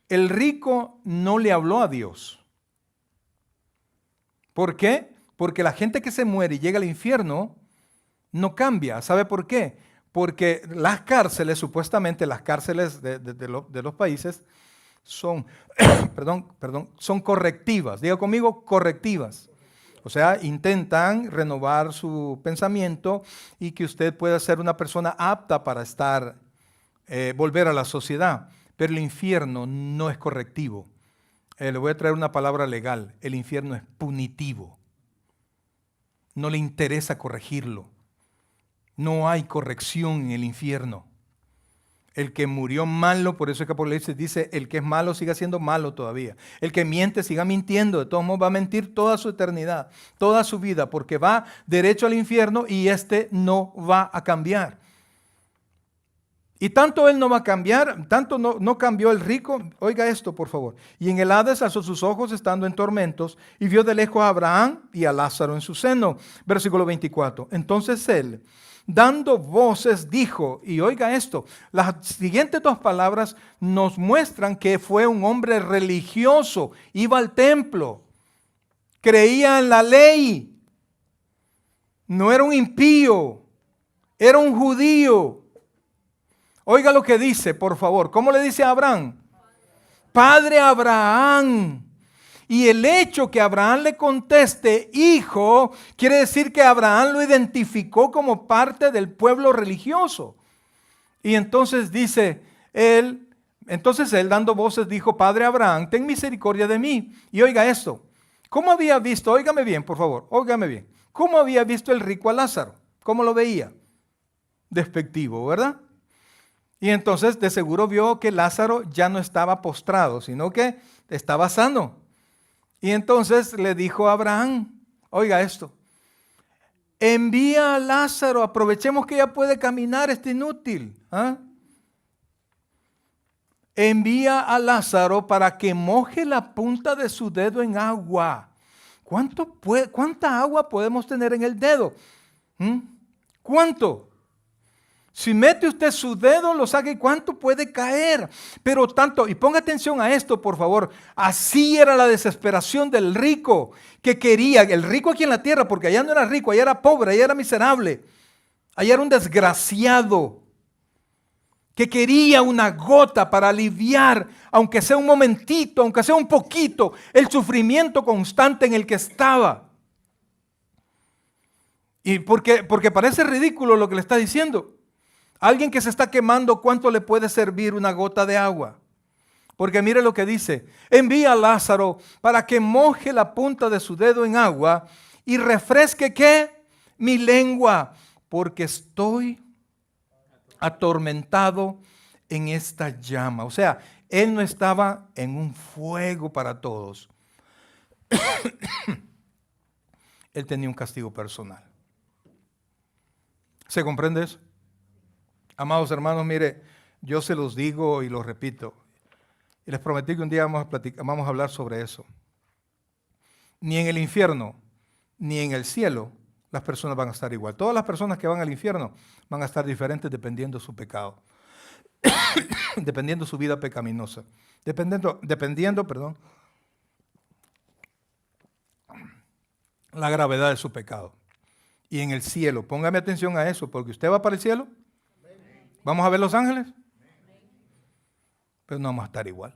Speaker 1: el rico no le habló a Dios. ¿Por qué? Porque la gente que se muere y llega al infierno no cambia. ¿Sabe por qué? Porque las cárceles, supuestamente las cárceles de los países, son, son correctivas. Diga conmigo, correctivas. O sea, intentan renovar su pensamiento y que usted pueda ser una persona apta para volver a la sociedad. Pero el infierno no es correctivo. Le voy a traer una palabra legal. El infierno es punitivo. No le interesa corregirlo. No hay corrección en el infierno. El que murió malo, por eso es que Apocalipsis dice, el que es malo siga siendo malo todavía. El que miente siga mintiendo, de todos modos va a mentir toda su eternidad, toda su vida, porque va derecho al infierno y no va a cambiar. Y tanto él no va a cambiar, tanto no cambió el rico. Oiga esto, por favor. Y en el Hades alzó sus ojos estando en tormentos y vio de lejos a Abraham y a Lázaro en su seno. Versículo 24. Entonces él, dando voces, dijo, y oiga esto, las siguientes dos palabras nos muestran que fue un hombre religioso, iba al templo, creía en la ley, no era un impío, era un judío. Oiga lo que dice, por favor. ¿Cómo le dice a Abraham? Padre Abraham. Y el hecho que Abraham le conteste hijo, quiere decir que Abraham lo identificó como parte del pueblo religioso. Y entonces dice él, Entonces él, dando voces, dijo: Padre Abraham, ten misericordia de mí. Y oiga esto. ¿Cómo había visto? Óigame bien, por favor, óigame bien. ¿Cómo había visto el rico a Lázaro? ¿Cómo lo veía? Despectivo, ¿verdad? Y entonces de seguro vio que Lázaro ya no estaba postrado, sino que estaba sano. Y entonces le dijo a Abraham: oiga esto, envía a Lázaro, aprovechemos que ya puede caminar, está inútil. ¿Ah? Envía a Lázaro para que moje la punta de su dedo en agua. ¿Cuánta agua podemos tener en el dedo? ¿Cuánto? Si mete usted su dedo, lo saca, ¿y cuánto puede caer? Pero tanto, y ponga atención a esto, por favor. Así era la desesperación del rico, que quería, el rico aquí en la tierra, porque allá no era rico, allá era pobre, allá era miserable, allá era un desgraciado, que quería una gota para aliviar, aunque sea un momentito, aunque sea un poquito, el sufrimiento constante en el que estaba. Y porque parece ridículo lo que le está diciendo. Alguien que se está quemando, ¿cuánto le puede servir una gota de agua? Porque mire lo que dice: envía a Lázaro para que moje la punta de su dedo en agua y refresque, ¿qué? Mi lengua, porque estoy atormentado en esta llama. O sea, él no estaba en un fuego para todos. Él tenía un castigo personal. ¿Se comprende eso? Amados hermanos, mire, yo se los digo y los repito. Y les prometí que un día vamos a hablar sobre eso. Ni en el infierno, ni en el cielo, las personas van a estar igual. Todas las personas que van al infierno van a estar diferentes dependiendo de su pecado. Dependiendo de su vida pecaminosa. Dependiendo, la gravedad de su pecado. Y en el cielo, póngame atención a eso, porque usted va para el cielo. ¿Vamos a ver los ángeles? Pero no vamos a estar igual.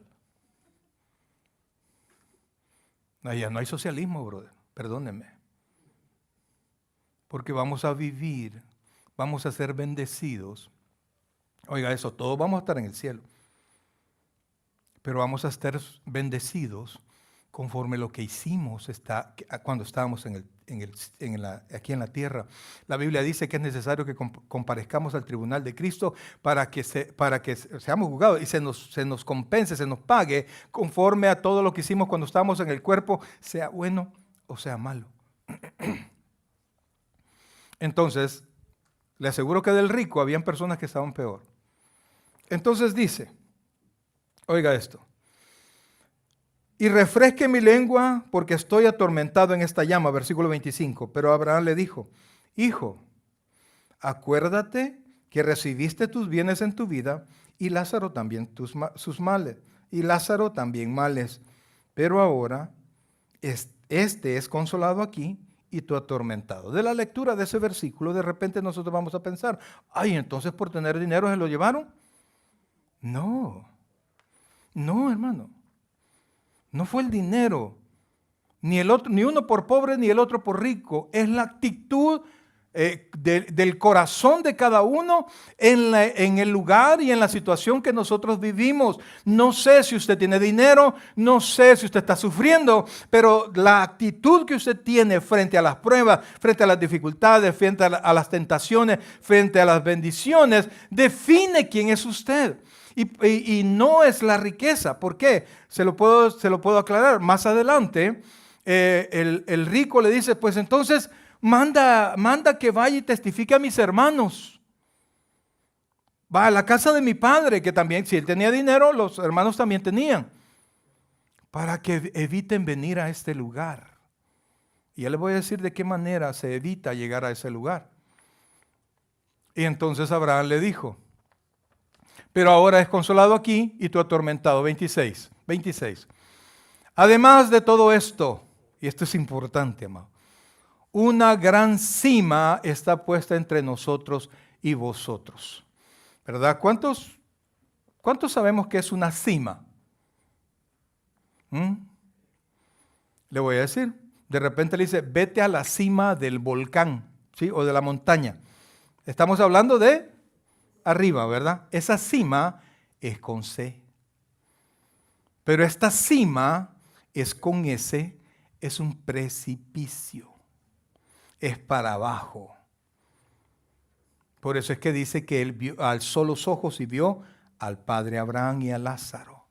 Speaker 1: Allá no hay socialismo, brother. Perdónenme. Porque vamos a vivir, vamos a ser bendecidos. Oiga eso, todos vamos a estar en el cielo. Pero vamos a estar bendecidos conforme lo que hicimos cuando estábamos aquí en la tierra. La Biblia dice que es necesario que comparezcamos al tribunal de Cristo para que seamos juzgados y se nos compense, se nos pague conforme a todo lo que hicimos cuando estábamos en el cuerpo, sea bueno o sea malo. Entonces, le aseguro que del rico habían personas que estaban peor. Entonces dice, oiga esto: y refresque mi lengua porque estoy atormentado en esta llama, versículo 25. Pero Abraham le dijo: hijo, acuérdate que recibiste tus bienes en tu vida y Lázaro también sus males, y Lázaro también males. Pero ahora este es consolado aquí y tú atormentado. De la lectura de ese versículo, de repente nosotros vamos a pensar: ay, entonces por tener dinero se lo llevaron. No, hermano. No fue el dinero, ni uno por pobre ni el otro por rico. Es la actitud del corazón de cada uno en el lugar y en la situación que nosotros vivimos. No sé si usted tiene dinero, no sé si usted está sufriendo, pero la actitud que usted tiene frente a las pruebas, frente a las dificultades, frente a las tentaciones, frente a las bendiciones, define quién es usted. Y no es la riqueza. ¿Por qué? Se lo puedo aclarar. Más adelante, el rico le dice: pues entonces manda que vaya y testifique a mis hermanos. Va a la casa de mi padre, que también, si él tenía dinero, los hermanos también tenían, para que eviten venir a este lugar. Y ya les voy a decir de qué manera se evita llegar a ese lugar. Y entonces Abraham le dijo: pero ahora es consolado aquí y tú atormentado. 26. Además de todo esto, y esto es importante, amado, una gran cima está puesta entre nosotros y vosotros. ¿Verdad? ¿Cuántos sabemos que es una cima? Le voy a decir. De repente le dice: vete a la cima del volcán, ¿sí? O de la montaña. Estamos hablando de arriba, ¿verdad? Esa cima es con C. Pero esta cima es con S, es un precipicio. Es para abajo. Por eso es que dice que él alzó los ojos y vio al padre Abraham y a Lázaro.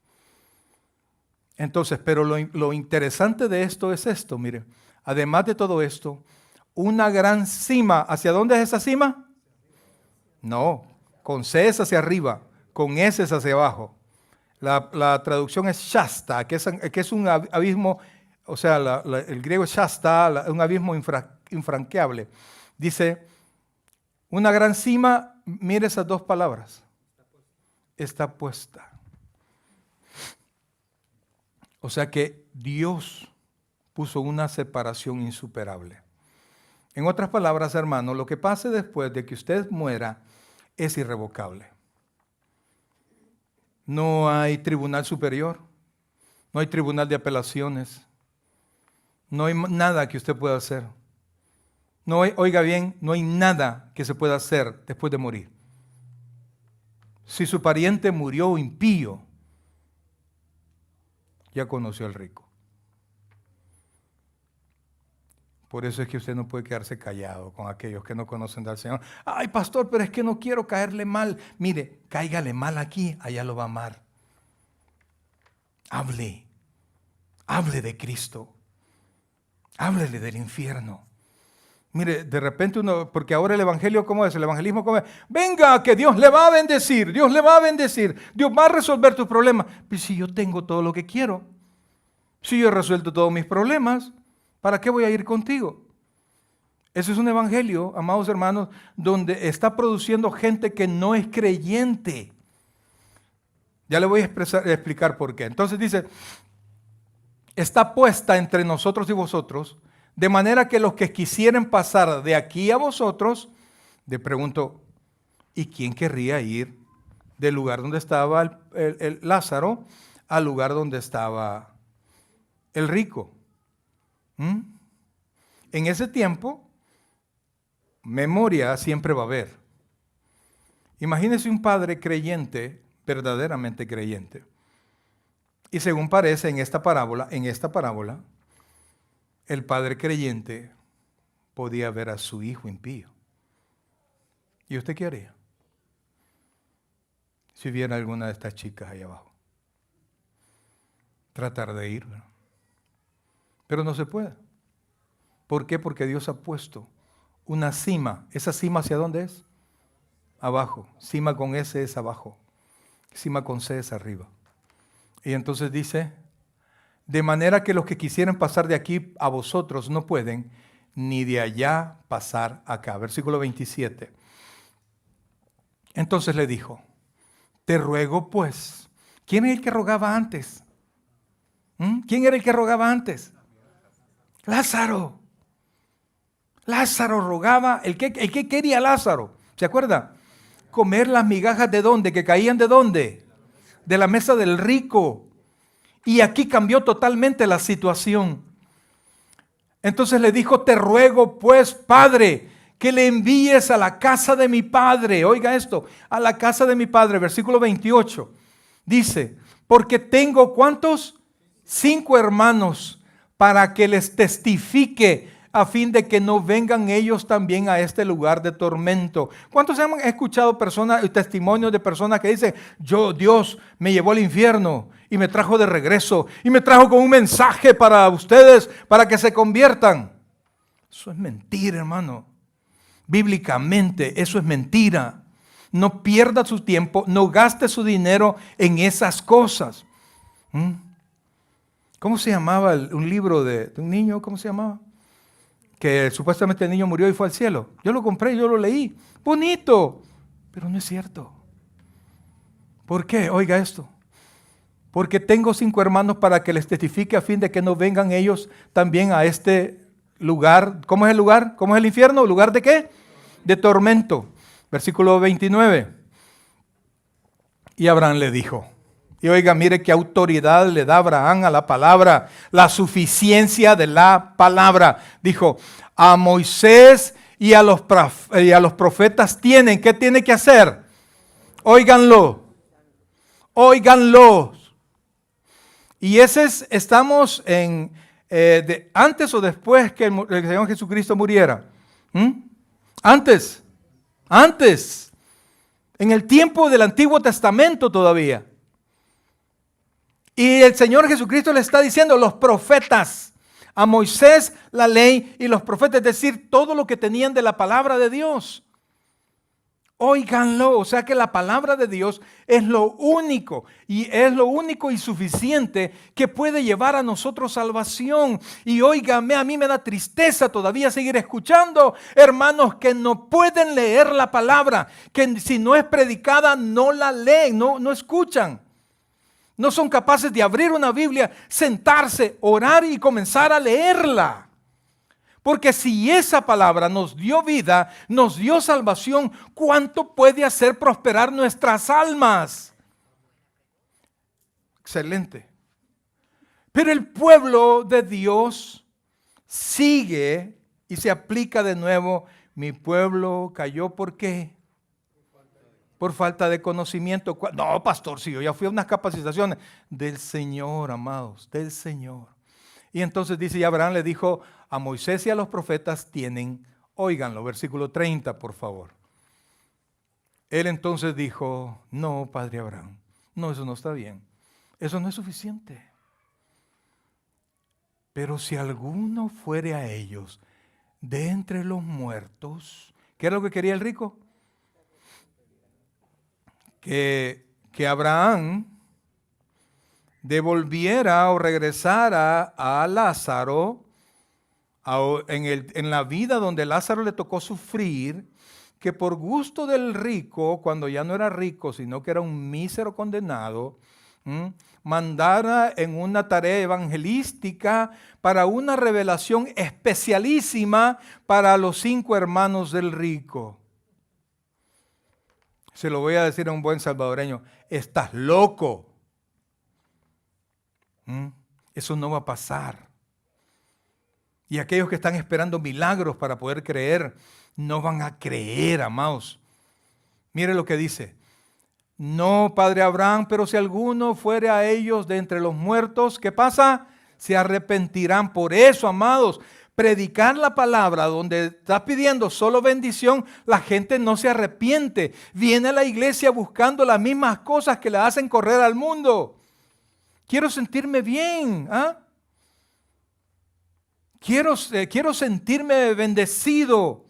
Speaker 1: Entonces, pero lo interesante de esto es esto, mire. Además de todo esto, una gran cima. ¿Hacia dónde es esa cima? No, con C es hacia arriba, con S es hacia abajo. La traducción es Shasta, que es un abismo, o sea, el griego es Shasta, un abismo infranqueable. Dice, una gran cima, mire esas dos palabras. Está puesta. O sea que Dios puso una separación insuperable. En otras palabras, hermano, lo que pase después de que usted muera es irrevocable. No hay tribunal superior, no hay tribunal de apelaciones, no hay nada que usted pueda hacer. No hay, oiga bien, no hay nada que se pueda hacer después de morir. Si su pariente murió impío, ya conoció al rico. Por eso es que usted no puede quedarse callado con aquellos que no conocen al Señor. Ay, pastor, pero es que no quiero caerle mal. Mire, cáigale mal aquí, allá lo va a amar. Hable de Cristo. Háblele del infierno. Mire, de repente uno, porque ahora el evangelio, ¿cómo es? El evangelismo, ¿cómo es? Venga, que Dios le va a bendecir, Dios le va a bendecir, Dios va a resolver tus problemas. Pero si yo tengo todo lo que quiero, si yo he resuelto todos mis problemas, ¿para qué voy a ir contigo? Ese es un evangelio, amados hermanos, donde está produciendo gente que no es creyente. Ya le voy a explicar por qué. Entonces dice, está puesta entre nosotros y vosotros, de manera que los que quisieren pasar de aquí a vosotros, le pregunto, ¿y quién querría ir del lugar donde estaba el Lázaro al lugar donde estaba el rico? En ese tiempo, memoria siempre va a haber. Imagínese un padre creyente, verdaderamente creyente. Y según parece en esta parábola, el padre creyente podía ver a su hijo impío. ¿Y usted qué haría si viera alguna de estas chicas ahí abajo? Tratar de ir, ¿no? Pero no se puede. ¿Por qué? Porque Dios ha puesto una cima. ¿Esa cima hacia dónde es? Abajo. Cima con S es abajo. Cima con C es arriba. Y entonces dice, de manera que los que quisieran pasar de aquí a vosotros no pueden, ni de allá pasar acá. Versículo 27. Entonces le dijo, te ruego pues. ¿Quién es el que rogaba antes? ¿Quién era el que rogaba antes? Lázaro. Lázaro rogaba. ¿El que quería Lázaro? ¿Se acuerda? Comer las migajas ¿de dónde? ¿Que caían de dónde? De la mesa del rico. Y aquí cambió totalmente la situación. Entonces le dijo, te ruego pues, Padre, que le envíes a la casa de mi padre. Oiga esto, a la casa de mi padre. Versículo 28. Dice, porque tengo ¿cuántos? 5 hermanos, para que les testifique a fin de que no vengan ellos también a este lugar de tormento. ¿Cuántos han escuchado testimonios de personas que dicen, Dios me llevó al infierno y me trajo de regreso y me trajo con un mensaje para ustedes, para que se conviertan? Eso es mentira, hermano. Bíblicamente, eso es mentira. No pierda su tiempo, no gaste su dinero en esas cosas. ¿Cómo se llamaba un libro de un niño? ¿Cómo se llamaba? Que supuestamente el niño murió y fue al cielo. Yo lo compré, yo lo leí. Bonito, pero no es cierto. ¿Por qué? Oiga esto. Porque tengo 5 hermanos para que les testifique a fin de que no vengan ellos también a este lugar. ¿Cómo es el lugar? ¿Cómo es el infierno? ¿Lugar de qué? De tormento. Versículo 29. Y Abraham le dijo. Y oiga, mire qué autoridad le da Abraham a la palabra, la suficiencia de la palabra. Dijo, a Moisés y a los profetas tienen, ¿qué tiene que hacer? Óiganlos. Y estamos en antes o después que el Señor Jesucristo muriera. Antes, en el tiempo del Antiguo Testamento todavía. Y el Señor Jesucristo le está diciendo los profetas, a Moisés la ley y los profetas, es decir, todo lo que tenían de la palabra de Dios. Óiganlo, o sea que la palabra de Dios es lo único y suficiente que puede llevar a nosotros salvación. Y óigame, a mí me da tristeza todavía seguir escuchando hermanos que no pueden leer la palabra, que si no es predicada no la leen, no escuchan. No son capaces de abrir una Biblia, sentarse, orar y comenzar a leerla. Porque si esa palabra nos dio vida, nos dio salvación, ¿cuánto puede hacer prosperar nuestras almas? Excelente. Pero el pueblo de Dios sigue y se aplica de nuevo. Mi pueblo cayó, ¿por qué? Por falta de conocimiento. No, pastor, si yo ya fui a unas capacitaciones del Señor, amados, del Señor. Y entonces dice, y Abraham le dijo a Moisés y a los profetas óiganlo, versículo 30, por favor. Él entonces dijo, no, padre Abraham, no, eso no está bien, eso no es suficiente. Pero si alguno fuere a ellos de entre los muertos, ¿qué era lo que quería el rico? Que Abraham devolviera o regresara a Lázaro en la vida donde Lázaro le tocó sufrir, que por gusto del rico, cuando ya no era rico, sino que era un mísero condenado, mandara en una tarea evangelística para una revelación especialísima para los 5 hermanos del rico. Se lo voy a decir a un buen salvadoreño, estás loco. Eso no va a pasar. Y aquellos que están esperando milagros para poder creer, no van a creer, amados. Mire lo que dice. No, padre Abraham, pero si alguno fuere a ellos de entre los muertos, ¿qué pasa? Se arrepentirán. Por eso, amados, predicar la palabra donde estás pidiendo solo bendición, la gente no se arrepiente. Viene a la iglesia buscando las mismas cosas que le hacen correr al mundo. Quiero sentirme bien. Quiero sentirme bendecido.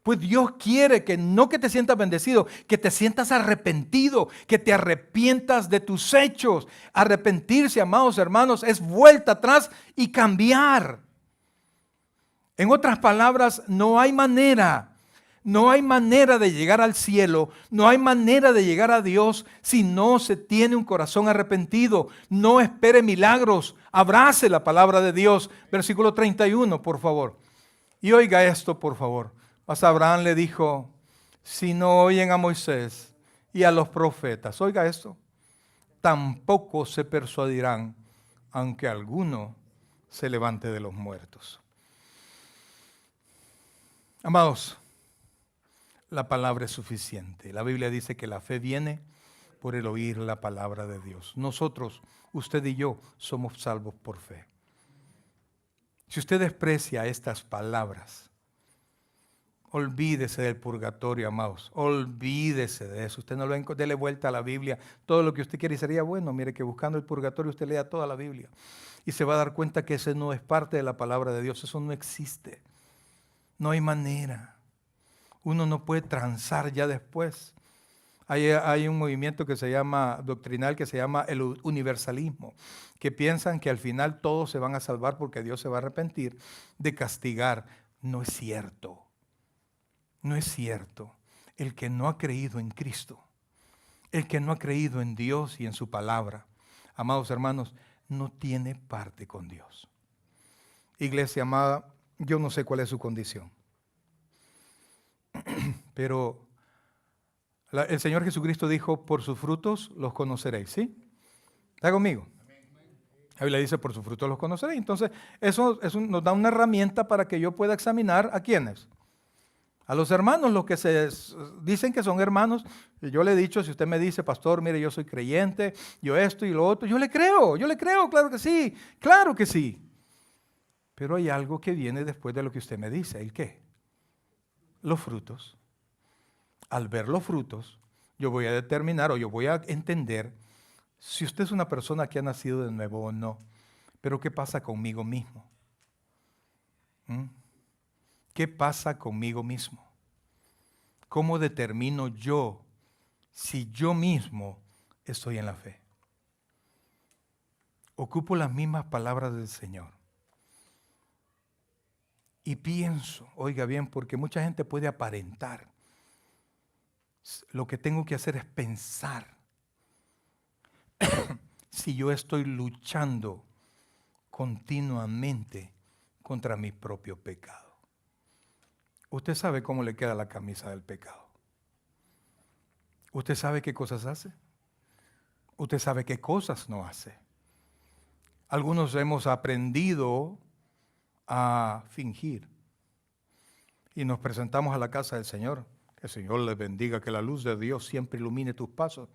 Speaker 1: Pues Dios quiere que no que te sientas bendecido, que te sientas arrepentido, que te arrepientas de tus hechos. Arrepentirse, amados hermanos, es vuelta atrás y cambiar. En otras palabras, no hay manera de llegar al cielo, no hay manera de llegar a Dios si no se tiene un corazón arrepentido. No espere milagros, abrace la palabra de Dios. Versículo 31, por favor. Y oiga esto, por favor. Mas Abraham le dijo, si no oyen a Moisés y a los profetas, oiga esto, tampoco se persuadirán, aunque alguno se levante de los muertos. Amados, la palabra es suficiente. La Biblia dice que la fe viene por el oír la palabra de Dios. Nosotros, usted y yo, somos salvos por fe. Si usted desprecia estas palabras, olvídese del purgatorio, amados. Olvídese de eso. Usted no lo dele vuelta a la Biblia. Todo lo que usted quiere y sería bueno. Mire que buscando el purgatorio usted lea toda la Biblia. Y se va a dar cuenta que ese no es parte de la palabra de Dios. Eso no existe. No hay manera. Uno no puede transar ya después. Hay un movimiento que se llama doctrinal, que se llama el universalismo, que piensan que al final todos se van a salvar porque Dios se va a arrepentir de castigar. No es cierto. No es cierto. El que no ha creído en Cristo, el que no ha creído en Dios y en su palabra, amados hermanos, no tiene parte con Dios. Iglesia amada, yo no sé cuál es su condición, pero el Señor Jesucristo dijo, por sus frutos los conoceréis, ¿sí? ¿Está conmigo? La Biblia dice, por sus frutos los conoceréis. Entonces, eso nos da una herramienta para que yo pueda examinar a quiénes. A los hermanos, los que se dicen que son hermanos, yo le he dicho, si usted me dice, pastor, mire, yo soy creyente, yo esto y lo otro, yo le creo, claro que sí. Pero hay algo que viene después de lo que usted me dice. ¿El qué? Los frutos. Al ver los frutos, yo voy a determinar o yo voy a entender si usted es una persona que ha nacido de nuevo o no. Pero ¿qué pasa conmigo mismo? ¿Qué pasa conmigo mismo? ¿Cómo determino yo si yo mismo estoy en la fe? Ocupo las mismas palabras del Señor. Y pienso, oiga bien, porque mucha gente puede aparentar. Lo que tengo que hacer es pensar si yo estoy luchando continuamente contra mi propio pecado. Usted sabe cómo le queda la camisa del pecado. Usted sabe qué cosas hace. Usted sabe qué cosas no hace. Algunos hemos aprendido a fingir y nos presentamos a la casa del Señor. Que el Señor les bendiga, que la luz de Dios siempre ilumine tus pasos.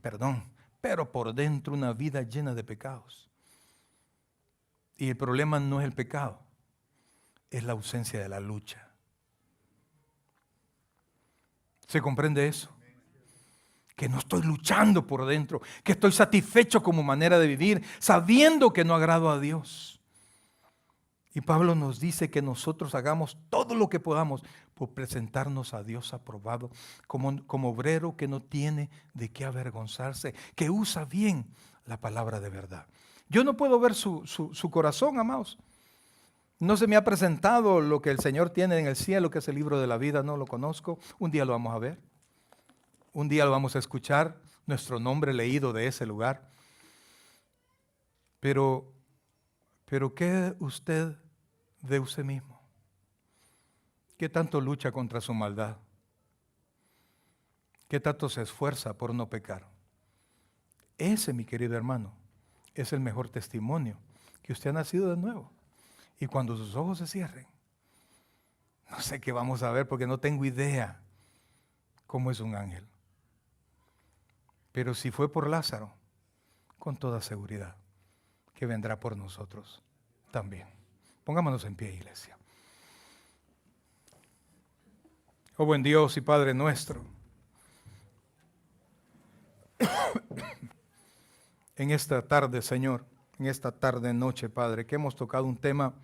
Speaker 1: Perdón, pero por dentro una vida llena de pecados. Y el problema no es el pecado, es la ausencia de la lucha. ¿Se comprende eso? Que no estoy luchando por dentro, que estoy satisfecho como manera de vivir, sabiendo que no agrado a Dios. Y Pablo nos dice que nosotros hagamos todo lo que podamos por presentarnos a Dios aprobado, como obrero que no tiene de qué avergonzarse, que usa bien la palabra de verdad. Yo no puedo ver su corazón, amados. No se me ha presentado lo que el Señor tiene en el cielo, que es el libro de la vida, no lo conozco. Un día lo vamos a ver. Un día lo vamos a escuchar, nuestro nombre leído de ese lugar. Pero ¿qué usted de usted mismo? ¿Qué tanto lucha contra su maldad? ¿Qué tanto se esfuerza por no pecar? Ese, mi querido hermano, es el mejor testimonio que usted ha nacido de nuevo. Y cuando sus ojos se cierren, no sé qué vamos a ver porque no tengo idea cómo es un ángel. Pero si fue por Lázaro, con toda seguridad, que vendrá por nosotros también. Pongámonos en pie, iglesia. Oh buen Dios y Padre nuestro, en esta tarde, Señor, en esta tarde, noche, Padre, que hemos tocado un tema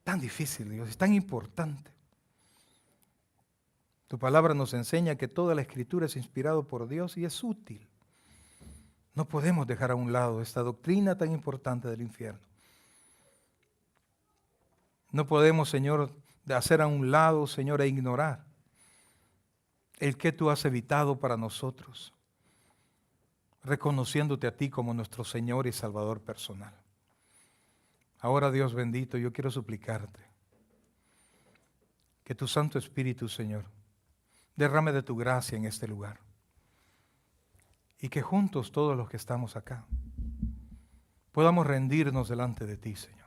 Speaker 1: tan difícil, Dios, y tan importante. Tu palabra nos enseña que toda la Escritura es inspirada por Dios y es útil. No podemos dejar a un lado esta doctrina tan importante del infierno. No podemos, Señor, de hacer a un lado, Señor, e ignorar el que tú has evitado para nosotros, reconociéndote a ti como nuestro Señor y Salvador personal. Ahora, Dios bendito, yo quiero suplicarte que tu Santo Espíritu, Señor, derrame de tu gracia en este lugar y que juntos todos los que estamos acá podamos rendirnos delante de ti, Señor.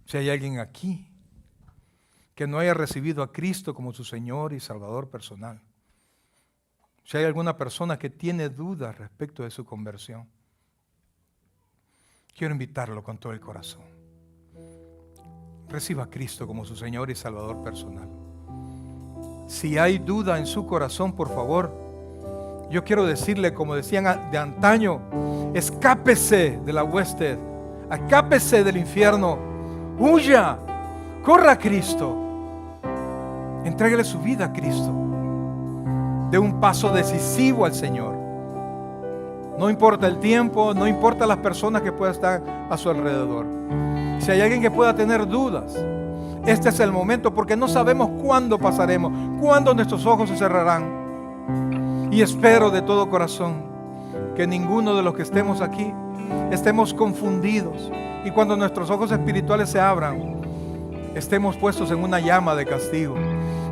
Speaker 1: Si hay alguien aquí que no haya recibido a Cristo como su Señor y Salvador personal, si hay alguna persona que tiene dudas respecto de su conversión, quiero invitarlo con todo el corazón. Reciba a Cristo como su Señor y Salvador personal. Si hay duda en su corazón, por favor, yo quiero decirle, como decían de antaño, escápese de la hueste, escápese del infierno, huya, corra a Cristo, entréguele su vida a Cristo, dé un paso decisivo al Señor. No importa el tiempo, no importa las personas que puedan estar a su alrededor. Si hay alguien que pueda tener dudas, este es el momento, porque no sabemos cuándo pasaremos, cuándo nuestros ojos se cerrarán. Y espero de todo corazón que ninguno de los que estemos aquí estemos confundidos, y cuando nuestros ojos espirituales se abran, estemos puestos en una llama de castigo,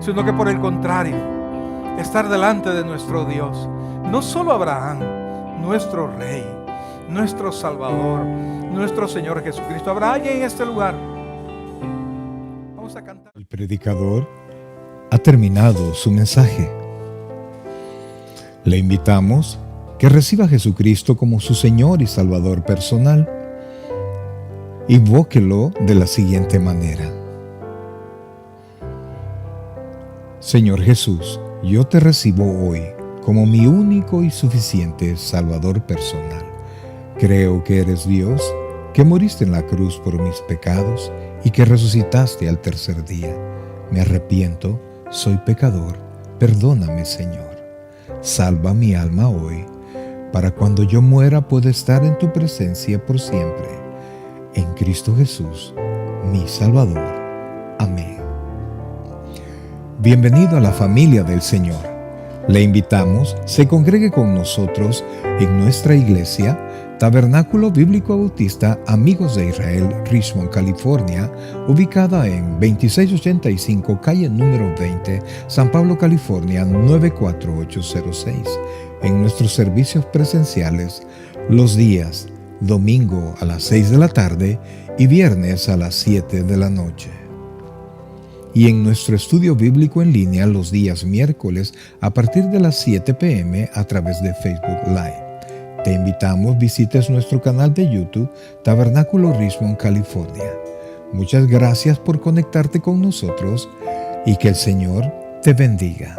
Speaker 1: sino que por el contrario, estar delante de nuestro Dios, no solo Abraham, nuestro Rey, nuestro Salvador, nuestro Señor Jesucristo. ¿Habrá alguien en este lugar? El predicador ha terminado su mensaje. Le invitamos que reciba a Jesucristo como su Señor y Salvador personal. Invóquelo de la siguiente manera: Señor Jesús, yo te recibo hoy como mi único y suficiente Salvador personal. Creo que eres Dios, que moriste en la cruz por mis pecados y que resucitaste al tercer día. Me arrepiento, soy pecador, perdóname, Señor. Salva mi alma hoy, para cuando yo muera pueda estar en tu presencia por siempre. En Cristo Jesús, mi Salvador. Amén. Bienvenido a la familia del Señor. Le invitamos, se congregue con nosotros en nuestra iglesia, Tabernáculo Bíblico Bautista Amigos de Israel, Richmond, California, ubicada en 2685 calle número 20, San Pablo, California, 94806. En nuestros servicios presenciales, los días domingo a las 6 de la tarde y viernes a las 7 de la noche. Y en nuestro estudio bíblico en línea los días miércoles a partir de las 7 p.m. a través de Facebook Live. Te invitamos, visites nuestro canal de YouTube, Tabernáculo Richmond, California. Muchas gracias por conectarte con nosotros y que el Señor te bendiga.